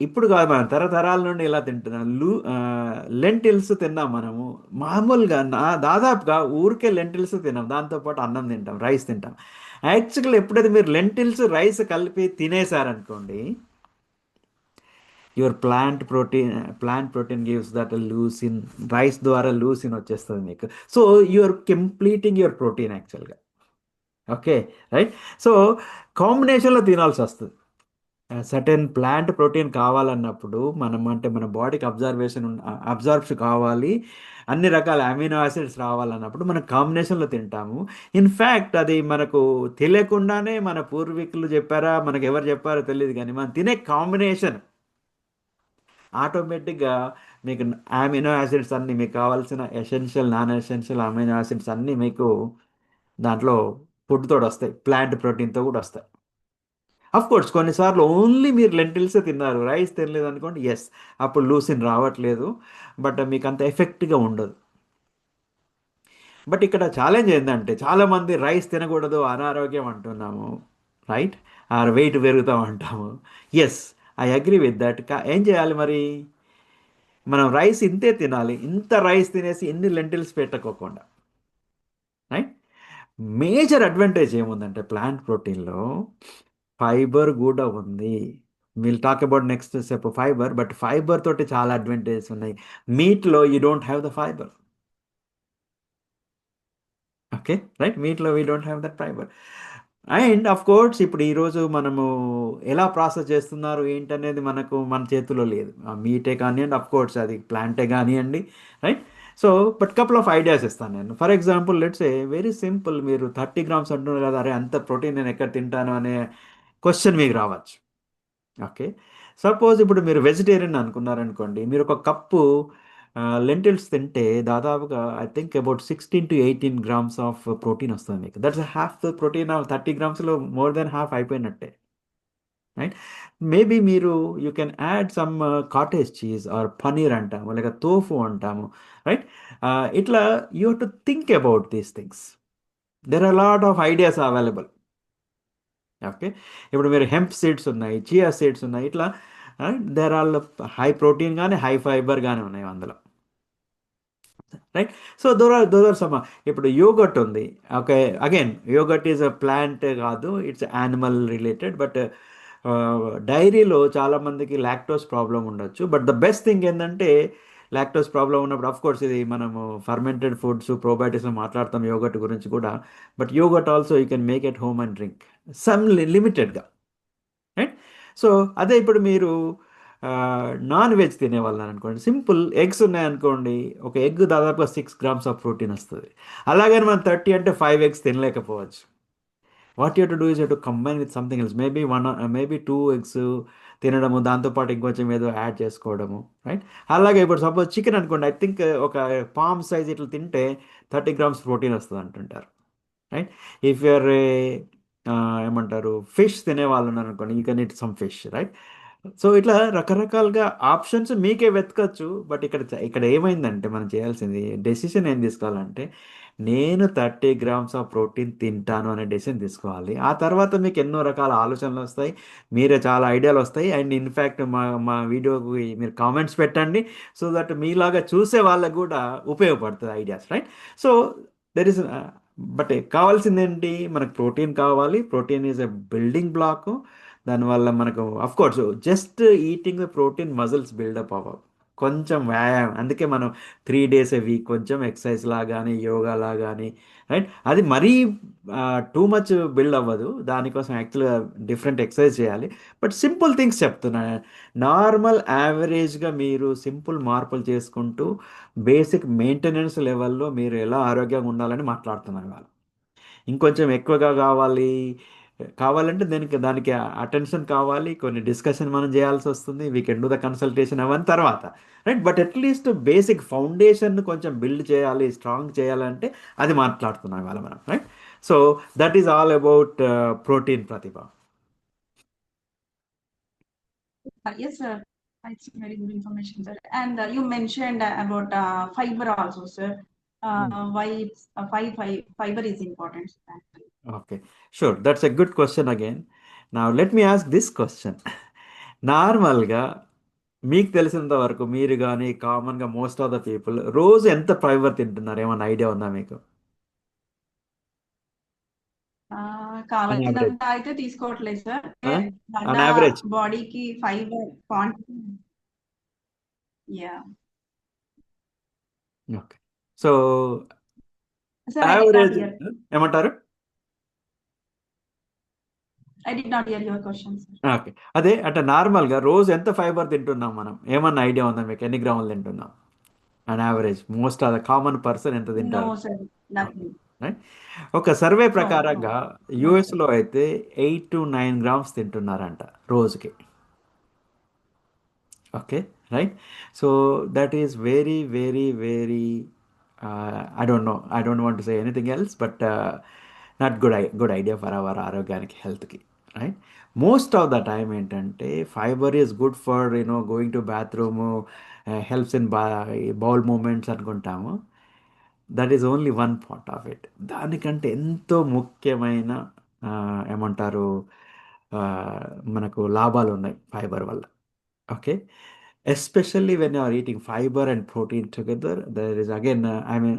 ఇప్పుడు కాదు, మనం తరతరాల నుండి ఇలా తింటున్నాం. లెంటిల్స్ తిన్నాం మనము. మామూలుగా దాదాపుగా ఊరికే లెంటిల్స్ తిన్నాం, దాంతోపాటు అన్నం తింటాం, రైస్ తింటాం. యాక్చువల్గా ఎప్పుడైతే మీరు లెంటిల్స్ రైస్ కలిపి తినేసారనుకోండి, your plant protein gives that leucine. Rice ద్వారా లూసిన్ వచ్చేస్తుంది మీకు. So you're completing your protein యాక్చువల్గా. ఓకే. రైట్. సో కాంబినేషన్లో తినాల్సి వస్తుంది. సర్టెన్ ప్లాంట్ ప్రోటీన్ కావాలన్నప్పుడు మనం, అంటే మన బాడీకి అబ్జార్బ్షన్ కావాలి, అన్ని రకాల అమినో యాసిడ్స్ రావాలన్నప్పుడు మనం కాంబినేషన్లో తింటాము. ఇన్ఫ్యాక్ట్ అది మనకు తెలియకుండానే మన పూర్వీకులు చెప్పారా, మనకు ఎవరు చెప్పారో తెలియదు, కానీ మనం తినే కాంబినేషన్ ఆటోమేటిక్గా మీకు అమినో యాసిడ్స్ అన్నీ, మీకు కావాల్సిన essential non essential amino acids అన్నీ మీకు దాంట్లో ఫుడ్ తోడు వస్తాయి, ప్లాంట్ ప్రోటీన్తో కూడా వస్తాయి. అఫ్ కోర్స్ కొన్నిసార్లు ఓన్లీ మీరు లెంటిల్సే తిన్నారు, రైస్ తినలేదు అనుకోండి, ఎస్, అప్పుడు లూసిన్ రావట్లేదు, బట్ మీకు అంత ఎఫెక్ట్గా ఉండదు. బట్ ఇక్కడ ఛాలెంజ్ ఏంటంటే, చాలామంది రైస్ తినకూడదు, అనారోగ్యం అంటున్నాము, రైట్, ఆర్ వెయిట్ పెరుగుతాం అంటాము. Yes, I agree with that. ఏం చేయాలి మరి? మనం రైస్ ఇంతే తినాలి, ఇంత రైస్ తినేసి ఎన్ని లెంటిల్స్ పెట్టకోకుండా. రైట్. మేజర్ అడ్వాంటేజ్ ఏముందంటే ప్లాంట్ ప్రోటీన్లో ఫైబర్ కూడా ఉంది. Will talk about next step fibre, but fibre తోటి చాలా అడ్వాంటేజెస్ ఉన్నాయి. మీట్లో you don't have the fibre. Okay. Right. మీట్లో we don't have that fibre. And of course ఇప్పుడు ఈరోజు మనము ఎలా ప్రాసెస్ చేస్తున్నారు ఏంటనేది మన చేతిలో లేదు. ఆ మీటే కానివ్వండి, ఆఫ్ కోర్స్ అది ప్లాంటే కానివ్వండి. Right. So but couple of ideas ఇస్తాను నేను. For example let's a very simple, మీరు 30 గ్రామ్స్ అంటున్నారు కదా, అరే అంత ప్రోటీన్ నేను ఎక్కడ తింటాను అనే క్వశ్చన్ మీకు రావచ్చు. ఓకే. సపోజ్ ఇప్పుడు మీరు వెజిటేరియన్ అనుకున్నారనుకోండి, మీరు ఒక కప్పు లెంటిల్స్ తింటే దాదాపుగా I think about 16 to 18 grams of protein వస్తుంది మీకు. That's half the protein of 30 గ్రామ్స్లో, మోర్ దెన్ హాఫ్ అయిపోయినట్టే. రైట్. మేబీ మీరు you can add some cottage cheese or paneer అంటాము, లేక తోఫు అంటాము. రైట్. ఇట్లా you have to think about these things. There are lot of ideas available. Okay. ఇప్పుడు మీరు హెంప్ సీడ్స్ ఉన్నాయి, చియా సీడ్స్ ఉన్నాయి, ఇట్లా దేర్ ఆల్ హై ప్రోటీన్ కానీ హై ఫైబర్ కానీ ఉన్నాయి అందులో. Right. So those are some. ఇప్పుడు యోగట్ ఉంది. Okay. Again yoghurt is a plant కాదు, ఇట్స్ యానిమల్ రిలేటెడ్. బట్ డైరీలో చాలామందికి లాక్టోస్ ప్రాబ్లం ఉండొచ్చు. బట్ ద బెస్ట్ థింగ్ ఏంటంటే, లాక్టోస్ ప్రాబ్లం ఉన్నప్పుడు అఫ్ కోర్స్ ఇది మనము ఫర్మెంటెడ్ ఫుడ్స్ ప్రోబయోటిక్స్ మాట్లాడతాం యోగట్ గురించి కూడా. But yoghurt also you can make at home and drink some లిమిటెడ్గా. రైట్. సో అదే ఇప్పుడు మీరు నాన్ వెజ్ తినేవాళ్ళని అనుకోండి, సింపుల్ ఎగ్స్ ఉన్నాయనుకోండి, ఒక ఎగ్ దాదాపుగా 6 గ్రామ్స్ ఆఫ్ ప్రోటీన్ వస్తుంది. అలాగని మనం 30 అంటే 5 ఎగ్స్ తినలేకపోవచ్చు. What you to do is you to combine with something else. Maybe 2 eggs తినడము, దాంతోపాటు ఇంకొంచెం ఏదో యాడ్ చేసుకోవడము. రైట్. అలాగే ఇప్పుడు సపోజ్ చికెన్ అనుకోండి, ఐ థింక్ ఒక పామ్ సైజ్ ఇట్లా తింటే 30 గ్రామ్స్ ప్రోటీన్ వస్తుంది అంటుంటారు. రైట్. ఇఫ్ యూఆర్ ఏమంటారు, ఫిష్ తినే వాళ్ళు ఉన్నారు అనుకోండి, you can eat some fish. Right. So ఇట్లా రకరకాలుగా ఆప్షన్స్ మీకే వెతకచ్చు. బట్ ఇక్కడ ఏమైందంటే మనం చేయాల్సింది డెసిషన్ ఏం తీసుకోవాలంటే, నేను 30 గ్రామ్స్ ఆఫ్ ప్రోటీన్ తింటాను అనే డెసిషన్ తీసుకోవాలి. ఆ తర్వాత మీకు ఎన్నో రకాల ఆలోచనలు వస్తాయి, మీరే చాలా ఐడియాలు వస్తాయి. అండ్ ఇన్ఫ్యాక్ట్ మా మా వీడియోకి మీరు కామెంట్స్ పెట్టండి, సో దట్ మీలాగా చూసే వాళ్ళకు కూడా ఉపయోగపడుతుంది ideas. Right. So there is, but కావాల్సింది ఏంటి, మనకు ప్రోటీన్ కావాలి. Protein is a building block. దానివల్ల మనకు of course just eating the protein muscles build up అవ్వవు. కొంచెం వ్యాయామం. అందుకే మనం 3 డేస్ ఎ వీక్ కొంచెం ఎక్సర్సైజ్ లాగాని, యోగా లాగాని, రైట్? అది మరీ టూ మచ్ బిల్డ్ అవ్వదు. దానికోసం యాక్చువల్‌గా డిఫరెంట్ ఎక్సర్సైజ్ చేయాలి. బట్ సింపుల్ థింగ్స్ చెప్తున్నా. నార్మల్ యావరేజ్‌గా మీరు సింపుల్ మార్పులు చేసుకుంటూ బేసిక్ మెయింటెనెన్స్ లెవెల్‌లో మీరు ఎలా ఆరోగ్యంగా ఉండాలని మాట్లాడుతున్నాను ఇవాళ. ఇంకొంచెం ఎక్కువగా కావాలంటే దానికి దానికి అటెన్షన్ కావాలి. కొన్ని డిస్కషన్ మనం చేయాల్సి వస్తుంది. We can do the consultation అవన్నీ తర్వాత, right? But at least basic foundation కొంచెం బిల్డ్ చేయాలి, స్ట్రాంగ్ చేయాలంటే అది మాట్లాడుతున్నాం ఇవాళ మనం, right? So that is all about protein, Pratibha. Yes, sir. It's very good information, sir. And you mentioned about fiber also, sir. Why it's fiber is important. Okay, sure, that's a good question again. నా let me ask this question. నార్మల్గా మీకు తెలిసినంత వరకు మీరు కానీ కామన్గా మోస్ట్ ఆఫ్ ద పీపుల్ రోజు ఎంత ఫైబర్ తింటున్నారు? ఏమైనా ఐడియా ఉందా మీకు? On average. కావాల్సినంత అయితే తీసుకోవట్లేదు సార్. మన ఆన్ యావరేజ్. బాడీకి fibre quantity. Yeah okay. So sir, average ఏమంటారు? I did not hear your question sir. Okay, అదే అంటే నార్మల్గా రోజు ఎంత ఫైబర్ తింటున్నాం మనం? ఏమన్నా ఐడియా ఉందా మీకు? ఎన్ని గ్రాములు తింటున్నాం on average? Most of the common person ఎంత నో తింటారు? Sir, nothing. Right? ఒక సర్వే నో నో ప్రకారంగా నో సార్. యుఎస్లో అయితే 8 to 9 గ్రామ్స్ తింటున్నారంట రోజుకి. Okay, right? So that is very, very, very, I don't know, I don't want to say anything else, but not good idea for our ఆరోగ్యానికి, హెల్త్కి, right? Most of the time ఏంటంటే fibre is good for going to bathroom, helps in bowel movements అనుకుంటాము. That is only one part of it. దానికంటే ఎంతో ముఖ్యమైన ఏమంటారు, ఆ, మనకు లాభాలు ఉన్నాయి ఫైబర్ వల్ల. Okay, especially when you are eating fibre and protein together, there is again I mean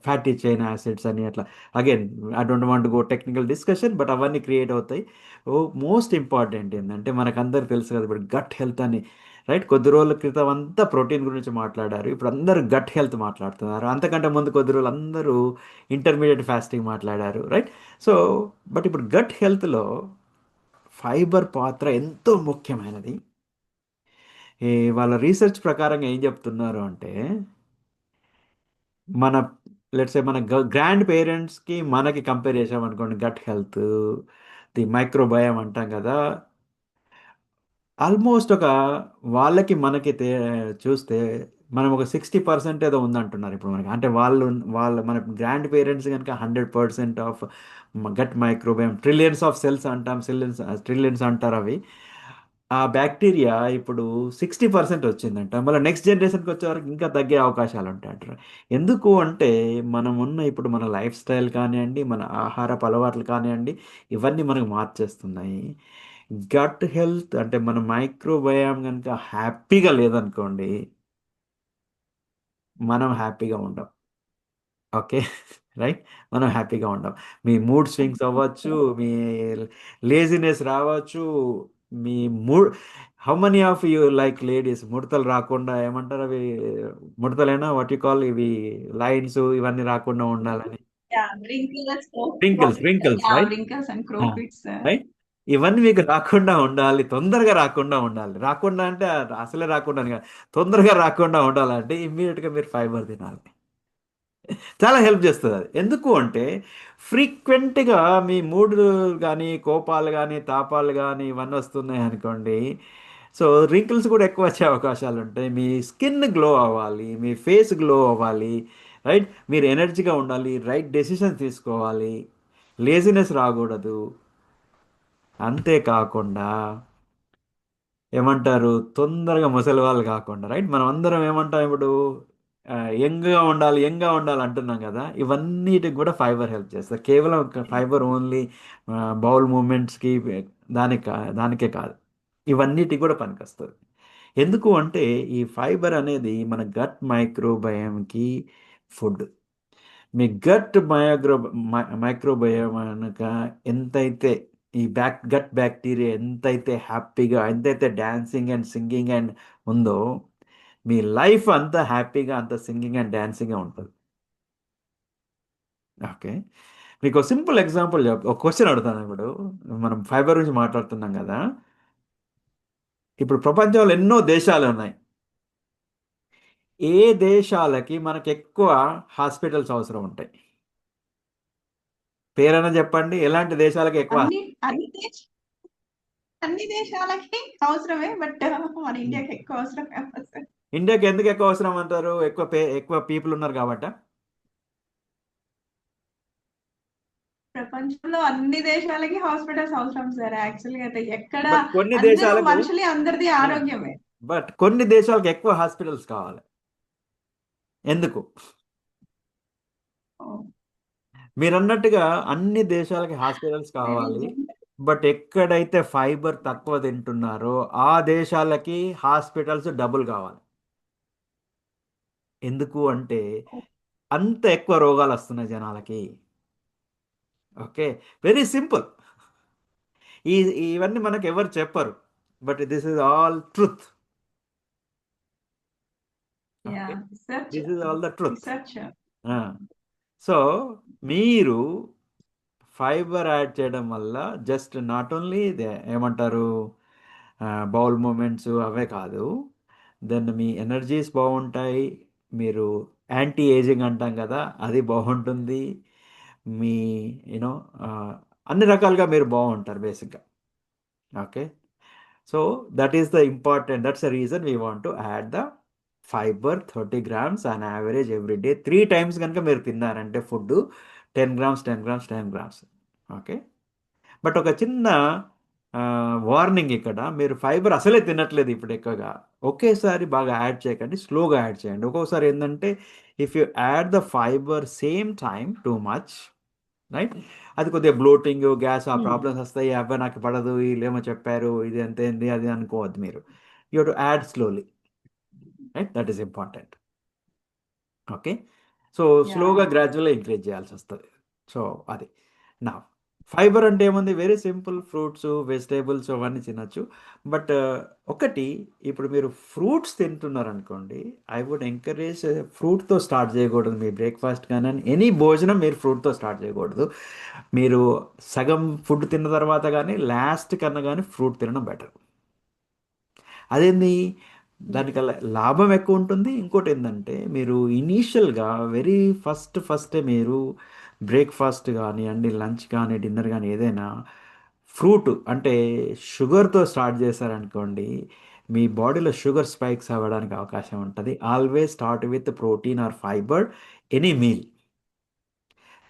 fatty chain acids అని అట్లా. Again I don't want go technical discussion, but అవన్నీ క్రియేట్ అవుతాయి. ఓ మోస్ట్ ఇంపార్టెంట్ ఏంటంటే మనకందరికి తెలుసు కదా ఇప్పుడు గట్ హెల్త్ అని, రైట్? కొద్ది రోజుల క్రితం అంతా ప్రోటీన్ గురించి మాట్లాడారు, ఇప్పుడు అందరూ గట్ హెల్త్ మాట్లాడుతున్నారు. అంతకంటే ముందు కొద్ది రోజులు అందరూ ఇంటర్మీడియట్ ఫాస్టింగ్ మాట్లాడారు, రైట్? సో బట్ ఇప్పుడు గట్ హెల్త్లో ఫైబర్ పాత్ర ఎంతో ముఖ్యమైనది. వాళ్ళ రీసెర్చ్ ప్రకారంగా ఏం చెప్తున్నారు అంటే మన లెట్సే మన గ్రాండ్ పేరెంట్స్కి మనకి కంపేర్ చేసామనుకోండి, గట్ హెల్త్, ది మైక్రోబయామ్ అంటాం కదా, ఆల్మోస్ట్ ఒక వాళ్ళకి మనకి చూస్తే మనం ఒక 60% ఏదో ఉందంటున్నారు ఇప్పుడు మనకి. అంటే మన గ్రాండ్ పేరెంట్స్ కనుక 100% of gut microbiome, trillions of cells అంటాం, ట్రిలియన్స్ అంటారు అవి. ఆ బ్యాక్టీరియా ఇప్పుడు 60% వచ్చిందంట. మళ్ళీ నెక్స్ట్ జనరేషన్కి వచ్చేవరకు ఇంకా తగ్గే అవకాశాలు ఉంటాయి అంటారు. ఎందుకు అంటే మనం ఉన్న ఇప్పుడు మన లైఫ్ స్టైల్ కానివ్వండి, మన ఆహారపు అలవాట్లు కానివ్వండి, ఇవన్నీ మనకు మార్చేస్తున్నాయి. గట్ హెల్త్ అంటే మన మైక్రోబయామ్ కనుక హ్యాపీగా లేదనుకోండి, మనం హ్యాపీగా ఉండం. Okay, right? మనం హ్యాపీగా ఉండం. మీ మూడ్ స్వింగ్స్ అవ్వచ్చు, మీ లేజినెస్ రావచ్చు, మీ mood. How many of you like ladies ముడతలు రాకుండా, ఏమంటారు అవి, ముడతలైనా వాట్ యు కాల్, ఇవి లైన్స్ ఇవన్నీ రాకుండా ఉండాలని. Yeah, wrinkles, wrinkles, wrinkles, yeah, right? wrinkles and crow pits. Right, ఇవన్నీ మీకు రాకుండా ఉండాలి, తొందరగా రాకుండా ఉండాలి. రాకుండా అంటే అసలే రాకుండా అని కాదు, తొందరగా రాకుండా ఉండాలంటే ఇమ్మీడియట్గా మీరు ఫైబర్ తినాలి. చాలా హెల్ప్ చేస్తుంది అది. ఎందుకు అంటే ఫ్రీక్వెంట్గా మీ మూడ్ కానీ, కోపాలు కానీ, తాపాలు కానీ ఇవన్నీ వస్తున్నాయి అనుకోండి, సో రింకిల్స్ కూడా ఎక్కువ వచ్చే అవకాశాలు ఉంటాయి. మీ స్కిన్ గ్లో అవ్వాలి, మీ ఫేస్ గ్లో అవ్వాలి, రైట్? మీరు ఎనర్జీగా ఉండాలి, రైట్ డెసిషన్ తీసుకోవాలి, లేజినెస్ రాకూడదు. అంతేకాకుండా ఏమంటారు, తొందరగా ముసలి వాళ్ళు కాకుండా, రైట్? మనం అందరం ఏమంటాం ఇప్పుడు, యంగ్గా ఉండాలి అంటున్నాం కదా, ఇవన్నిటికి కూడా ఫైబర్ హెల్ప్ చేస్తుంది. కేవలం ఫైబర్ ఓన్లీ బౌల్ మూమెంట్స్కి దానికే కాదు, ఇవన్నిటికి కూడా పనికొస్తుంది. ఎందుకు అంటే ఈ ఫైబర్ అనేది మన గట్ మైక్రోబయంకి ఫుడ్. మీ మైక్రోబయోమ్ కనుక ఎంతైతే ఈ గట్ బ్యాక్టీరియా ఎంతైతే హ్యాపీగా, ఎంతైతే డాన్సింగ్ అండ్ సింగింగ్ అండ్ ఉందో, మీ లైఫ్ అంతా హ్యాపీగా, అంత సింగింగ్ అండ్ డాన్సింగ్గా ఉంటుంది. ఓకే. మీకు సింపుల్ ఎగ్జాంపుల్ ఒక క్వశ్చన్ అడుగుతాను. ఇప్పుడు మనం ఫైబర్ గురించి మాట్లాడుతున్నాం కదా. ఇప్పుడు ప్రపంచంలో ఎన్నో దేశాలు ఉన్నాయి. ఏ దేశాలకి మనకు ఎక్కువ హాస్పిటల్స్ అవసరం ఉంటాయి? పేరైనా చెప్పండి. ఎలాంటి దేశాలకి ఎక్కువ? అన్ని అన్ని దేశ అన్ని దేశాలకి అవసరమే. బట్ మన ఇండియాకి ఎక్కువ అవసరం కాదు సార్. ఇండియాకి ఎందుకు ఎక్కువ అవసరం అంటారు? ఎక్కువ పీపుల్ ఉన్నారు కాబట్టి. ప్రపంచంలో అన్ని దేశాలకి హాస్పిటల్స్ అవసరం సార్. యాక్చువల్‌గా అయితే ఎక్కడ బట్ కొన్ని అందరూ దేశాలకు మనుషులే, అందరిది ఆరోగ్యమే. బట్ కొన్ని దేశాలకు ఎక్కువ హాస్పిటల్స్ కావాలి. ఎందుకు? ఓహ్! మీరు అన్నట్టుగా అన్ని దేశాలకి హాస్పిటల్స్ వెరీ కావాలి. గుడ్. బట్ ఎక్కడైతే ఫైబర్ తక్కువ తింటున్నారో ఆ దేశాలకి హాస్పిటల్స్ డబుల్ కావాలి. ఎందుకు అంటే అంత ఎక్కువ రోగాలు వస్తున్నాయి జనాలకి. ఓకే. Very simple. ఈ ఇవన్నీ మనకు ఎవరు చెప్పరు. But this is all truth. Okay. Yeah! Research. This is all the truth. Research. So మీరు ఫైబర్ యాడ్ చేయడం వల్ల జస్ట్ నాట్ ఓన్లీ ఏమంటారు, బౌల్ మూమెంట్స్ అవే కాదు, దెన్ మీ ఎనర్జీస్ బాగుంటాయి. మీరు యాంటీ ఏజింగ్ అంటాం కదా, అది బాగుంటుంది. మీ యూనో అన్ని రకాలుగా మీరు బాగుంటారు బేసిక్గా. Okay. So that is the important, that's the reason we want to add the fibre 30 grams on average every day. 3 times కనుక మీరు తిన్నారంటే food 10 grams 10 grams 10 grams. Okay. But ఒక చిన్న వార్నింగ్ ఇక్కడ, మీరు ఫైబర్ అసలే తినట్లేదు ఇప్పుడు ఎక్కువగా, ఒకేసారి బాగా యాడ్ చేయకండి, స్లోగా యాడ్ చేయండి. ఒక్కోసారి ఏంటంటే if you add the fibre same time too much, right, అది కొద్దిగా బ్లోటింగ్, గ్యాస్ ఆ హ్మ్. ప్రాబ్లమ్స్ వస్తాయి. అబ్బాయి నాకు పడదు, వీళ్ళేమో చెప్పారు, ఇది అంతేంది అది అనుకోవద్దు మీరు. You to add slowly, right, that is important. Okay. So స్లోగా యాహ్! గ్రాడ్యువల్గా ఇంక్రీజ్ చేయాల్సి వస్తుంది. సో అది నా ఫైబర్ అంటే ఏముంది, వెరీ సింపుల్, ఫ్రూట్స్ వెజిటేబుల్స్ అవన్నీ తినచ్చు. బట్ ఒకటి, ఇప్పుడు మీరు ఫ్రూట్స్ తింటున్నారు అనుకోండి, ఐ వుడ్ ఎంకరేజ్ ఫ్రూట్తో స్టార్ట్ చేయకూడదు మీ బ్రేక్ఫాస్ట్ కానీ ఎనీ భోజనం మీరు ఫ్రూట్తో స్టార్ట్ చేయకూడదు. మీరు సగం ఫుడ్ తిన్న తర్వాత కానీ లాస్ట్ కన్నా కానీ ఫ్రూట్ తినడం బెటర్. అదేంది, దానికల్లా లాభం ఎక్కువ ఉంటుంది. ఇంకోటి ఏంటంటే మీరు ఇనీషియల్గా వెరీ ఫస్టే మీరు బ్రేక్ఫాస్ట్ కానివ్వండి, లంచ్ కానీ, డిన్నర్ కానీ ఏదైనా ఫ్రూట్ అంటే షుగర్తో స్టార్ట్ చేశారనుకోండి, మీ బాడీలో షుగర్ స్పైక్స్ అవ్వడానికి అవకాశం ఉంటుంది. Always start with protein or fibre any meal.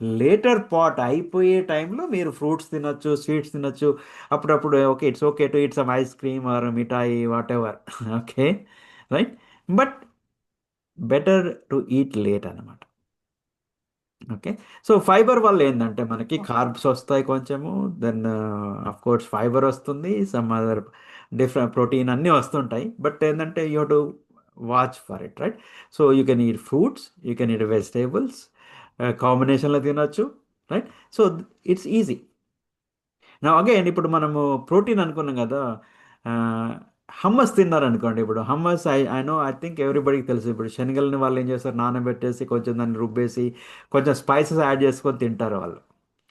Later part అయిపోయే టైంలో మీరు ఫ్రూట్స్ తినొచ్చు, స్వీట్స్ తినొచ్చు. అప్పుడప్పుడు okay, it's okay to eat some ice cream or మిఠాయి whatever. Okay, right. But better to eat late అనమాట. ఓకే. సో ఫైబర్ వల్ల ఏంటంటే మనకి ఓకే. కార్బ్స్ వస్తాయి కొంచెము, దెన్ ఆఫ్ కోర్స్ ఫైబర్ వస్తుంది, సమ్ అదర్ డిఫరెంట్ ప్రోటీన్ అన్నీ వస్తుంటాయి. బట్ ఏంటంటే you to watch for it, right. So you can eat fruits, you can eat vegetables, కాంబినేషన్లో తినొచ్చు, రైట్. So it's easy. నా అగైన్ ఇప్పుడు మనము ప్రోటీన్ అనుకున్నాం కదా, హమ్మస్ తిన్నారనుకోండి. ఇప్పుడు hummus I know, I think ఎవ్రీబడికి తెలుసు. ఇప్పుడు శనగలని వాళ్ళు ఏం చేస్తారు, నానబెట్టేసి కొంచెం దాన్ని రుబ్బేసి కొంచెం స్పైసెస్ యాడ్ చేసుకొని తింటారు వాళ్ళు,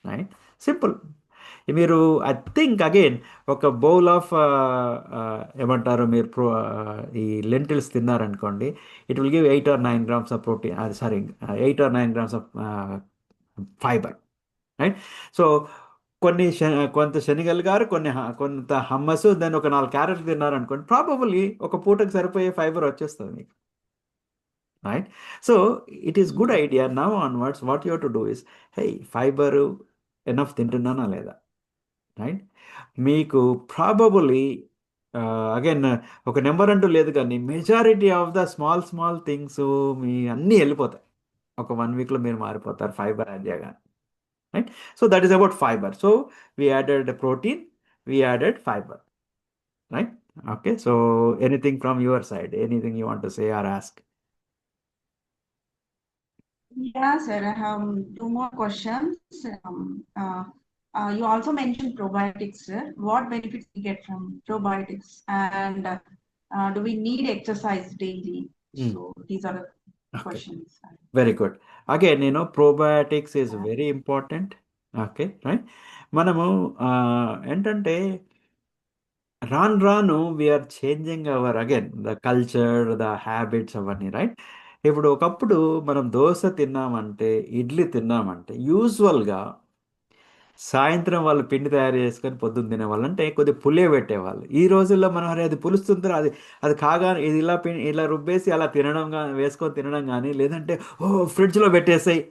రైట్. సింపుల్. మీరు ఐ థింక్ అగైన్ ఒక బౌల్ ఆఫ్ ఏమంటారు మీరు ఈ లెంటిల్స్ తిన్నారనుకోండి, it will give 8 or 9 grams of protein, అది sorry 8 or 9 grams of fibre, right. So కొంత శనగలు గారు, కొంత హమ్మస్, దాన్ని ఒక 4 క్యారెట్లు తిన్నారనుకోండి, ప్రాబబుల్లీ ఒక పూటకు సరిపోయే ఫైబర్ వచ్చేస్తుంది మీకు, right. So it is good idea. Now onwards what you to do is, hey fibre enough తింటున్నానా లేదా, రైట్. మీకు ప్రాబబుల్లీ అగైన్ ఒక నెంబర్ అంటూ లేదు కానీ majority of the small small things మీ అన్నీ వెళ్ళిపోతాయి. ఒక 1 weekలో మీరు మారిపోతారు ఫైబర్ యాడ్ చేయగానే, right. So that is about fiber. So we added protein, we added fiber, right. Okay, so anything from your side, anything you want to say or ask? Yeah, sir. I have two more questions. You also mentioned probiotics, sir. What benefits we get from probiotics? And Do we need exercise daily? Mm. So these are the Okay, questions. Very good. Again probiotics is very important. Okay, right. మనము ఏంటంటే రాను రాను we are changing our again the culture, the habits అవన్నీ, రైట్. ఇప్పుడు ఒకప్పుడు మనం దోశ తిన్నామంటే, ఇడ్లీ తిన్నామంటే యూజువల్గా సాయంత్రం వాళ్ళు పిండి తయారు చేసుకొని పొద్దున్న తినేవాళ్ళు, అంటే కొద్దిగా పులియ పెట్టేవాళ్ళు. ఈ రోజుల్లో మనం అరే అది పులుస్తుంటారు, అది అది కాగా ఇది ఇలా ఇలా రుబ్బేసి అలా తినడం కానీ, వేసుకొని తినడం కానీ, లేదంటే ఓ ఫ్రిడ్జ్లో పెట్టేసాయి,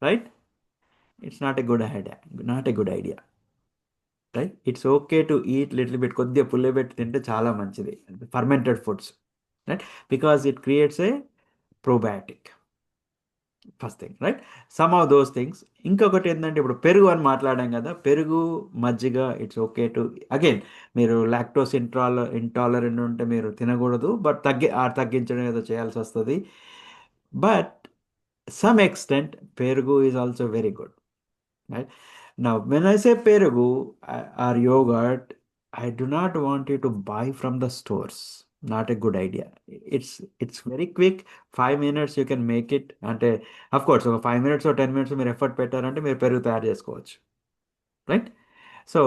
right. It's not a good idea, not a good idea, right. It's okay to eat little bit, కొద్దిగా పుల్లబెట్టి తింటే చాలా మంచిది fermented foods, right. Because it creates a probiotic, first thing, right. Some of those things. ఇంకొకటి ఏంటంటే ఇప్పుడు పెరుగు అని మాట్లాడాం కదా, పెరుగు, మజ్జిగ, ఇట్స్ ఓకే టు, అగైన్ మీరు లాక్టోస్ ఇంటాలరెంట్ ఉంటే మీరు తినకూడదు, బట్ తగ్గించడం ఏదో చేయాల్సి వస్తుంది. బట్ సమ్ ఎక్స్టెంట్ పెరుగు is also very good, right? Now, when I say perugu or yogurt, I do not want you to buy from the stores. Not a good idea. It's very quick. 5 minutes you can make it. అంటే of course ఒక 5 minutes or 10 minutes మీరు ఎఫర్ట్ పెట్టారంటే మీరు పెరుగు తయారు చేసుకోవచ్చు, రైట్. సో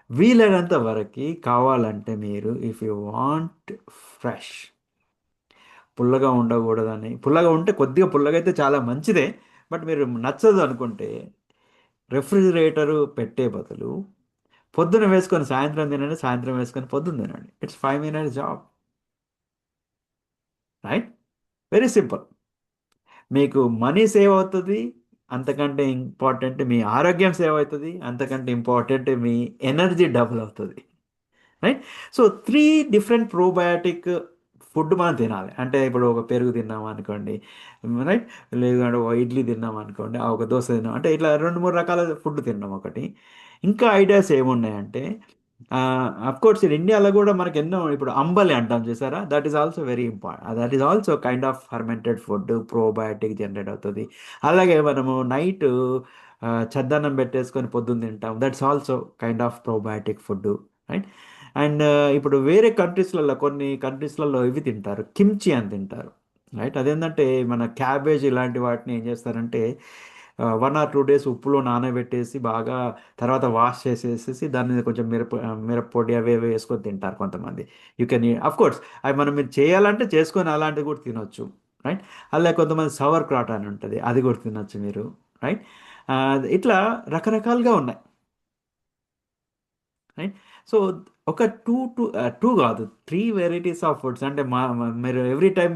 వీలైనంత వరకు కావాలంటే మీరు ఇఫ్ యూ వాంట్ ఫ్రెష్, పుల్లగా ఉండకూడదని, పుల్లగా ఉంటే కొద్దిగా పుల్లగా అయితే చాలా మంచిదే, బట్ మీరు నచ్చదు అనుకుంటే రెఫ్రిజిరేటరు పెట్టే బదులు పొద్దున వేసుకొని సాయంత్రం తినండి, సాయంత్రం వేసుకొని పొద్దున్న తినండి. It's 5 minutes job, right. Very simple. మీకు మనీ సేవ్ అవుతుంది, అంతకంటే ఇంపార్టెంట్ మీ ఆరోగ్యం సేవ్ అవుతుంది, అంతకంటే ఇంపార్టెంట్ మీ ఎనర్జీ డబుల్ అవుతుంది, right. So 3 different probiotic food మనం తినాలి. అంటే ఇప్పుడు ఒక పెరుగు తిన్నాం అనుకోండి, రైట్. లేదంటే ఒక ఇడ్లీ తిన్నాం అనుకోండి, ఒక దోశ తిన్నాం అంటే ఇట్లా 2 3 రకాల ఫుడ్ తిన్నాం ఒకటి. ఇంకా ఐడియాస్ ఏమున్నాయంటే, అఫ్ కోర్స్ ఇన్ ఇండియాలో కూడా మనకి ఎన్నో, ఇప్పుడు అంబలి అంటాం చూసారా, that is also very important. That is also kind of fermented food, probiotic generate అవుతుంది. అలాగే మనము నైట్ చద్దన్నం పెట్టేసుకొని పొద్దున్న తింటాం, that's also kind of probiotic food, right. And ఇప్పుడు వేరే కంట్రీస్లలో, కొన్ని కంట్రీస్లలో ఇవి తింటారు, కిమ్చి అని తింటారు, రైట్. అదేంటంటే మన క్యాబేజ్ ఇలాంటి వాటిని ఏం చేస్తారంటే 1 or 2 days ఉప్పులో నానబెట్టేసి బాగా తర్వాత వాష్ చేసేసేసి దాని మీద కొంచెం మిరప్పొడి అవి ఇవి వేసుకొని తింటారు కొంతమంది. యూ కెన్, అఫ్ కోర్స్ అవి మనం మీరు చేయాలంటే చేసుకొని అలాంటివి కూడా తినొచ్చు, రైట్. అలాగే కొంతమంది సవర్ క్రాట్ అని ఉంటుంది, అది కూడా తినొచ్చు మీరు, రైట్. ఇట్లా రకరకాలుగా ఉన్నాయి, రైట్. సో ఒక టూ కాదు, 3 వెరైటీస్ ఆఫ్ ఫుడ్స్. అంటే మీరు ఎవ్రీ టైం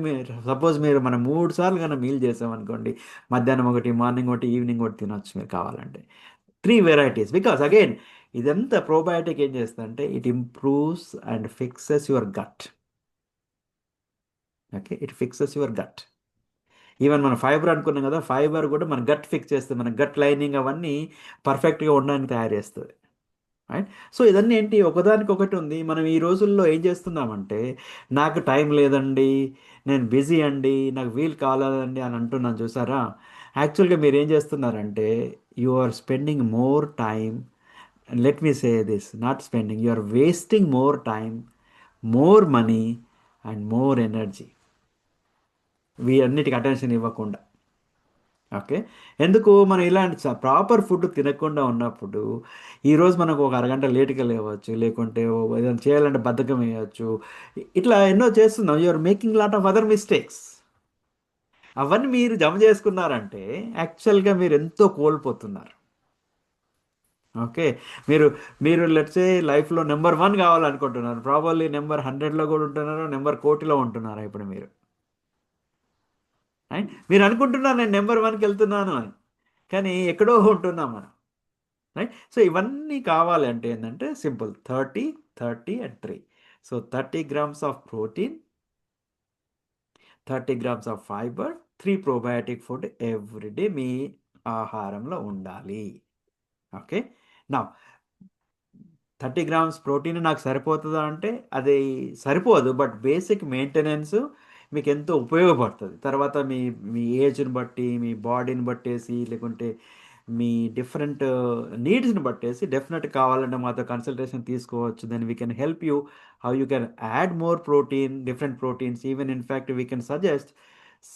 సపోజ్ మీరు మనం 3 సార్లు కన్నా మీల్ చేసామనుకోండి, మధ్యాహ్నం ఒకటి, మార్నింగ్ ఒకటి, ఈవినింగ్ ఒకటి తినొచ్చు మీరు కావాలంటే. 3 వెరైటీస్, బికాస్ అగైన్ ఇదంతా ప్రోబయాటిక్ ఏం చేస్తుందంటే it improves and fixes your gut. Okay, it fixes your gut. Even మన ఫైబర్ అనుకున్నాం కదా, ఫైబర్ కూడా మన గట్ ఫిక్స్ చేస్తుంది, మన గట్ లైనింగ్ అవన్నీ పర్ఫెక్ట్గా ఉండడానికి తయారు చేస్తుంది, రైట్. సో ఇదన్నీ ఏంటి, ఒకదానికొకటి ఉంది. మనం ఈ రోజుల్లో ఏం చేస్తున్నామంటే, నాకు టైం లేదండి, నేను బిజీ అండి, నాకు వీలు కాలేదండి అని అంటున్నాను చూసారా. యాక్చువల్గా మీరు ఏం చేస్తున్నారంటే you are spending more time, let me say this, not spending, you are wasting more time, more money and more energy, వీటన్నిటికి అటెన్షన్ ఇవ్వకుండా. ఓకే, ఎందుకు మనం ఇలాంటి ప్రాపర్ ఫుడ్ తినకుండా ఉన్నప్పుడు ఈరోజు మనకు ఒక అరగంట లేట్గా లేవచ్చు, లేకుంటే ఏదైనా చేయాలంటే బద్ధకం వేయవచ్చు, ఇట్లా ఎన్నో చేస్తున్నాం. You are making lot of other mistakes. అవన్నీ మీరు జమ చేసుకున్నారంటే యాక్చువల్గా మీరు ఎంతో కోల్పోతున్నారు. ఓకే, మీరు మీరు లెట్సే లైఫ్లో నెంబర్ 1 కావాలనుకుంటున్నారు, ప్రాబబ్లీ నెంబర్ 100లో కూడా ఉంటున్నారు, నెంబర్ 1 కోటిలో ఉంటున్నారు ఇప్పుడు మీరు, మీరు అనుకుంటున్నారు నేను నెంబర్ 1కి వెళ్తున్నాను అని, కానీ ఎక్కడో ఉంటున్నాం మనం, రైట్. సో ఇవన్నీ కావాలి అంటే ఏంటంటే simple, 30 30 and 3. So 30 grams of protein, 30 grams of fibre, 3 probiotic food everyday మీ ఆహారంలో ఉండాలి. ఓకే, నా 30 grams ప్రోటీన్ నాకు సరిపోతుందా అంటే అది సరిపోదు, బట్ బేసిక్ మెయింటెనెన్స్ మీకు ఎంతో ఉపయోగపడుతుంది. తర్వాత మీ మీ ఏజ్ని బట్టి, మీ బాడీని బట్టేసి, లేకుంటే మీ డిఫరెంట్ నీడ్స్ని బట్టేసి డెఫినెట్ కావాలంటే మాతో కన్సల్టేషన్ తీసుకోవచ్చు. Then we can help you how you can add more protein, different proteins. Even in fact we can suggest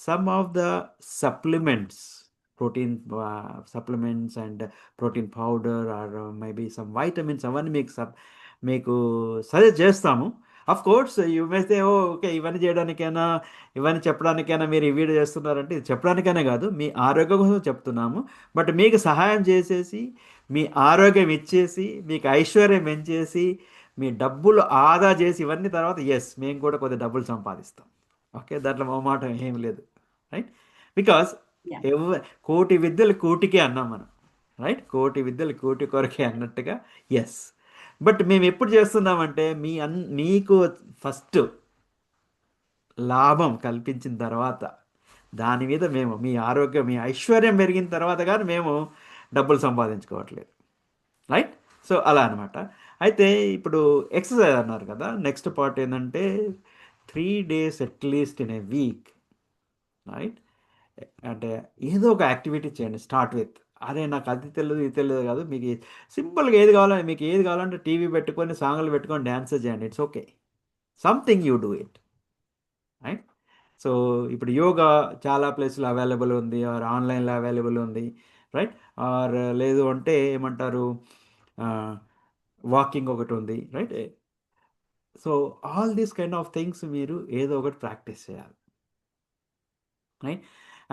some of the supplements, protein supplements and protein powder or maybe some vitamins అవన్నీ మీకు సజెస్ట్ చేస్తాము. Of course you may say okay ఇవన్నీ చేయడానికైనా ఇవన్నీ చెప్పడానికైనా మీరు ఈ వీడియో చేస్తున్నారంటే ఇది చెప్పడానికైనా కాదు, మీ ఆరోగ్యం కోసం చెప్తున్నాము. బట్ మీకు సహాయం చేసేసి మీ ఆరోగ్యం ఇచ్చేసి మీకు ఐశ్వర్యం పెంచేసి మీ డబ్బులు ఆదా చేసి ఇవన్నీ తర్వాత ఎస్ మేము కూడా కొద్దిగా డబ్బులు సంపాదిస్తాం. ఓకే, దాంట్లో మొహమాటం ఏం లేదు, రైట్? Because Yeah. కోటి విద్యలు కోటికే అన్నాం మనం, రైట్? కోటి విద్యలు కోటి కొరకే అన్నట్టుగా ఎస్. బట్ మేము ఎప్పుడు చేస్తున్నామంటే మీకు ఫస్ట్ లాభం కల్పించిన తర్వాత దాని మీద మేము మీ ఆరోగ్యం మీ ఐశ్వర్యం పెరిగిన తర్వాత కానీ మేము డబ్బులు సంపాదించుకోవట్లేదు, రైట్? సో అలా అనమాట. అయితే ఇప్పుడు ఎక్సర్సైజ్ అన్నారు కదా, నెక్స్ట్ పార్ట్ ఏంటంటే 3 days at least in a week, right? అంటే ఏదో ఒక యాక్టివిటీ చేయండి. స్టార్ట్ విత్ అరే నాకు అది తెలియదు ఇది తెలియదు కాదు, మీకు సింపుల్గా ఏది కావాలో మీకు ఏది కావాలంటే టీవీ పెట్టుకొని సాంగ్లు పెట్టుకొని డ్యాన్స్ చేయండి. It's okay, something you do it, right? So ఇప్పుడు యోగా చాలా ప్లేస్లో అవైలబుల్ ఉంది, ఆర్ ఆన్లైన్లో అవైలబుల్ ఉంది, రైట్? ఆర్ లేదు అంటే ఏమంటారు వాకింగ్ ఒకటి ఉంది, right? So all these kind of things మీరు ఏదో ఒకటి ప్రాక్టీస్ చేయాలి, రైట్?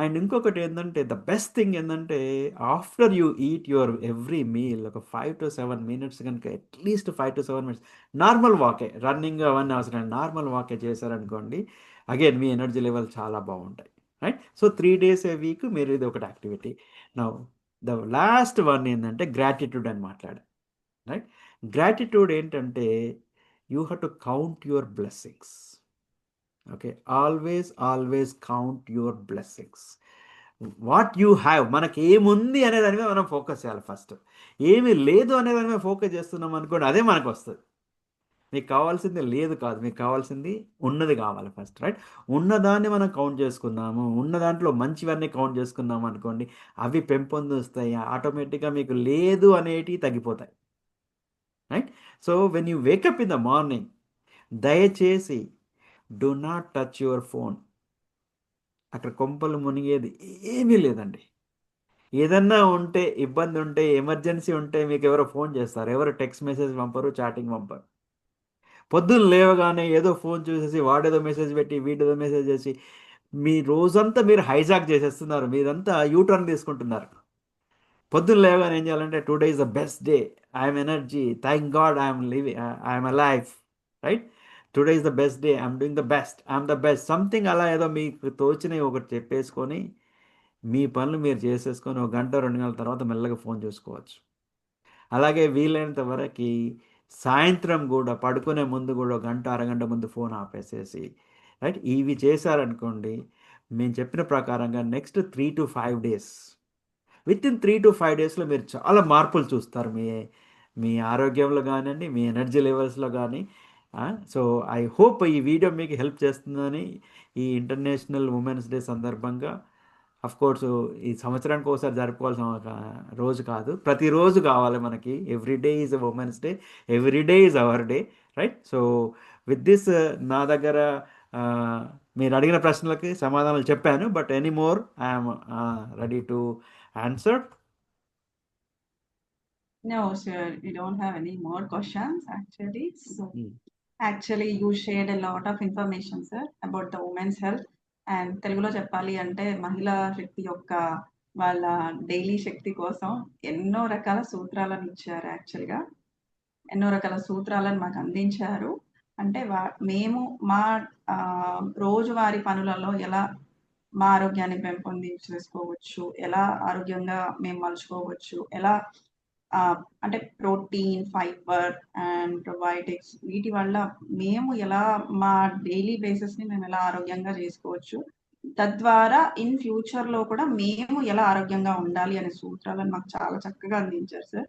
అండ్ ఇంకొకటి ఏంటంటే ద బెస్ట్ థింగ్ ఏంటంటే after you eat your every meal ఒక 5 to 7 minutes కనుక అట్లీస్ట్ 5 to 7 minutes నార్మల్ వాకే, రన్నింగ్ అవన్నీ అవసరం నార్మల్ వాకే చేశారనుకోండి, అగైన్ మీ ఎనర్జీ లెవెల్ చాలా బాగుంటాయి, right? So 3 days a week మీరు ఇది ఒకటి activity. Now the last one ఏంటంటే గ్రాటిట్యూడ్ అని మాట్లాడారు, రైట్? గ్రాటిట్యూడ్ ఏంటంటే you have to count your blessings. Okay, always count your blessings. What you have, మనకి ఏముంది అనే దాని మీద మనం ఫోకస్ చేయాలి ఫస్ట్. ఏమీ లేదు అనే దాని మీద ఫోకస్ చేస్తున్నాం అనుకోండి, అదే మనకు వస్తుంది. మీకు కావాల్సింది లేదు కాదు, మీకు కావాల్సింది ఉన్నది కావాలి ఫస్ట్, రైట్? ఉన్నదాన్ని మనం కౌంట్ చేసుకున్నాము, ఉన్న దాంట్లో మంచివన్నీ కౌంట్ చేసుకున్నాము అనుకోండి, అవి పెంపొందిస్తాయి. ఆటోమేటిక్గా మీకు లేదు అనేటివి తగ్గిపోతాయి, right? So when you wake up in the morning, దయచేసి do not touch your phone. అక్కడ కొంపలు మునిగేది ఏమీ లేదండి. ఏదన్నా ఉంటే ఇబ్బంది ఉంటే ఎమర్జెన్సీ ఉంటే మీకు ఎవరో ఫోన్ చేస్తారు, ఎవరు టెక్స్ట్ మెసేజ్ పంపరు, చాటింగ్ పంపరు. పొద్దున్న లేవగానే ఏదో ఫోన్ చూసేసి వాడేదో మెసేజ్ పెట్టి వీడేదో మెసేజ్ చేసి మీ రోజంతా మీరు హైజాక్ చేసేస్తున్నారు, మీరంతా యూటర్న్ తీసుకుంటున్నారు. పొద్దున్న లేవగానే ఏం చేయాలంటే today is the best day, I'm energy, thank God I'm living, I'm alive, right? Today is the best day, I'm doing the best, I'm the best, something అలా ఏదో మీకు తోచినవి ఒకటి చెప్పేసుకొని మీ పనులు మీరు చేసేసుకొని ఒక గంట 2 గంటల తర్వాత మెల్లగా ఫోన్ చూసుకోవచ్చు. అలాగే వీలైనంత వరకు సాయంత్రం కూడా పడుకునే ముందు కూడా ఒక గంట అరగంట ముందు ఫోన్ ఆపేసేసి, రైట్? ఇవి చేశారనుకోండి, మేము చెప్పిన ప్రకారంగా next 3 to 5 days, with in 3 to 5 daysలో మీరు చాలా మార్పులు చూస్తారు మీ మీ ఆరోగ్యంలో కానివ్వండి, మీ ఎనర్జీ లెవెల్స్లో కానీ. సో ఐ హోప్ ఈ వీడియో మీకు హెల్ప్ చేస్తుందని ఈ ఇంటర్నేషనల్ ఉమెన్స్ డే సందర్భంగా. అఫ్ కోర్స్ ఈ సంవత్సరానికి ఒకసారి జరుపుకోవాల్సిన ఒక రోజు కాదు, ప్రతిరోజు కావాలి మనకి. Every day is women's day, every day is our day, right? So with this నా దగ్గర మీరు అడిగిన ప్రశ్నలకి సమాధానాలు చెప్పాను. But any more I'm ready to answer. No, sir, we don't have any more questions actually. So actually you shared a lot of information, sir, about the women's health. And తెలుగులో చెప్పాలి అంటే మహిళా శక్తి యొక్క వాళ్ళ డైలీ శక్తి కోసం ఎన్నో రకాల సూత్రాలను ఇచ్చారు. యాక్చువల్గా ఎన్నో రకాల సూత్రాలను మాకు అందించారు. అంటే మేము మా రోజువారీ పనులలో ఎలా మా ఆరోగ్యాన్ని పెంపొందించేసుకోవచ్చు, ఎలా ఆరోగ్యంగా మేము మలుచుకోవచ్చు, ఎలా అంటే ప్రోటీన్, ఫైబర్ అండ్ probiotics వీటి వల్ల మేము ఎలా మా డైలీ బేసిస్ని మేము ఎలా ఆరోగ్యంగా చేసుకోవచ్చు, తద్వారా ఇన్ ఫ్యూచర్లో కూడా మేము ఎలా ఆరోగ్యంగా ఉండాలి అనే సూత్రాలను మాకు చాలా చక్కగా అందించారు sir.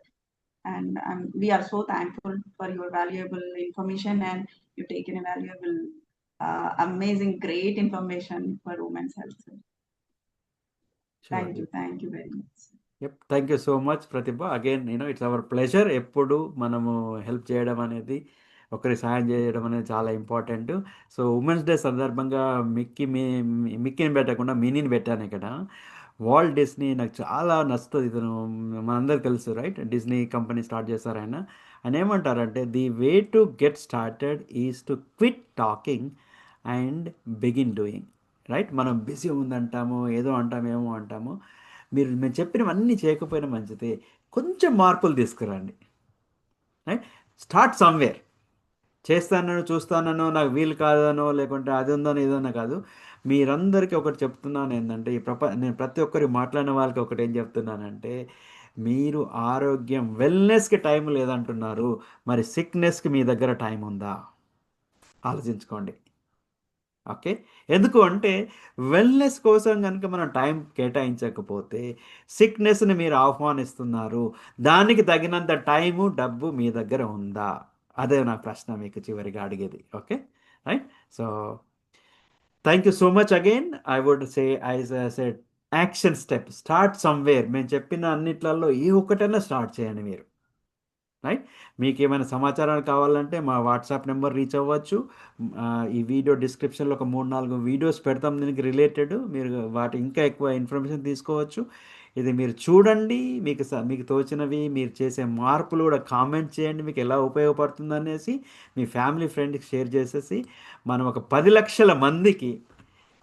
And we are so thankful for your valuable information and you taken a valuable amazing great information for women's health, sir. Thank you very much. Thank you so much Pratibha. Again it's our pleasure. ఎప్పుడు మనము హెల్ప్ చేయడం అనేది, ఒకరి సాయం చేయడం అనేది చాలా ఇంపార్టెంట్. సో ఉమెన్స్ డే సందర్భంగా మిక్కీని పెట్టకుండా మినీని పెట్టాను ఇక్కడ. వాల్ట్ డిస్నీ నాకు చాలా నచ్చుతుంది. ఇతను మనందరికి తెలుసు, రైట్? డిస్నీ కంపెనీ స్టార్ట్ చేశారు ఆయన. ఆయన ఏమంటారంటే, the way to get started is to quit talking and begin doing. Right? మనం బిజీ ఉందంటాము, ఏదో అంటామేమో అంటాము. మేము చెప్పినవన్నీ చేయకపోయినా మంచిదే, కొంచెం మార్పులు తీసుకురండి. రైట్? Start somewhere. చేస్తానో చూస్తానో నాకు వీలు కాదనో లేకుంటే అది ఉందనో ఇదనో కాదు. మీరందరికీ ఒకటి చెప్తున్నాను ఏంటంటే, నేను ప్రతి ఒక్కరి మాట్లాడిన వాళ్ళకి ఒకటి ఏం చెప్తున్నానంటే, మీరు ఆరోగ్యం వెల్నెస్కి టైం లేదంటున్నారు, మరి సిక్నెస్కి మీ దగ్గర టైం ఉందా? ఆలోచించుకోండి. ఓకే. ఎందుకు అంటే, వెల్నెస్ కోసం కనుక మనం టైం కేటాయించకపోతే సిక్నెస్ని మీరు ఆహ్వానిస్తున్నారు. దానికి తగినంత టైము డబ్బు మీ దగ్గర ఉందా? అదే నా ప్రశ్న మీకు చివరిగా అడిగేది. Okay, right? So thank you so much again. I would say said action step, start somewhere. మేము చెప్పిన అన్నిట్లలో ఏ ఒక్కటైనా స్టార్ట్ చేయండి మీరు. రైట్? మీకేమైనా సమాచారాలు కావాలంటే మా వాట్సాప్ నెంబర్ రీచ్ అవ్వచ్చు. ఈ వీడియో డిస్క్రిప్షన్లో ఒక 3-4 వీడియోస్ పెడతాం దీనికి రిలేటెడ్. మీరు వాటి ఇంకా ఎక్కువ ఇన్ఫర్మేషన్ తీసుకోవచ్చు. ఇది మీరు చూడండి, మీకు తోచినవి మీరు చేసే మార్పులు కూడా కామెంట్ చేయండి, మీకు ఎలా ఉపయోగపడుతుంది అనేసి మీ ఫ్యామిలీ ఫ్రెండ్కి షేర్ చేసేసి మనం ఒక 10 లక్షల మందికి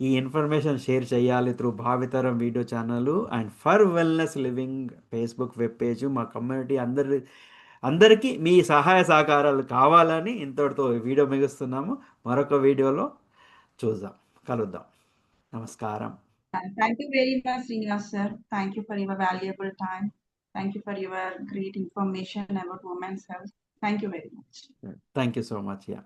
ఈ ఇన్ఫర్మేషన్ షేర్ చేయాలి through Bhavitaram video channel and for wellness living facebook web page. మా కమ్యూనిటీ అందరికీ మీ సహాయ సహకారాలు కావాలని ఇంతటితో ఈ వీడియో ముగిస్తున్నాము. మరొక వీడియోలో కలుద్దాం. నమస్కారం. Thank you very much, Srinivas sir. Thank you for your valuable time. Thank you for your great information about women's health. Thank you very much. Thank you so much. Yeah.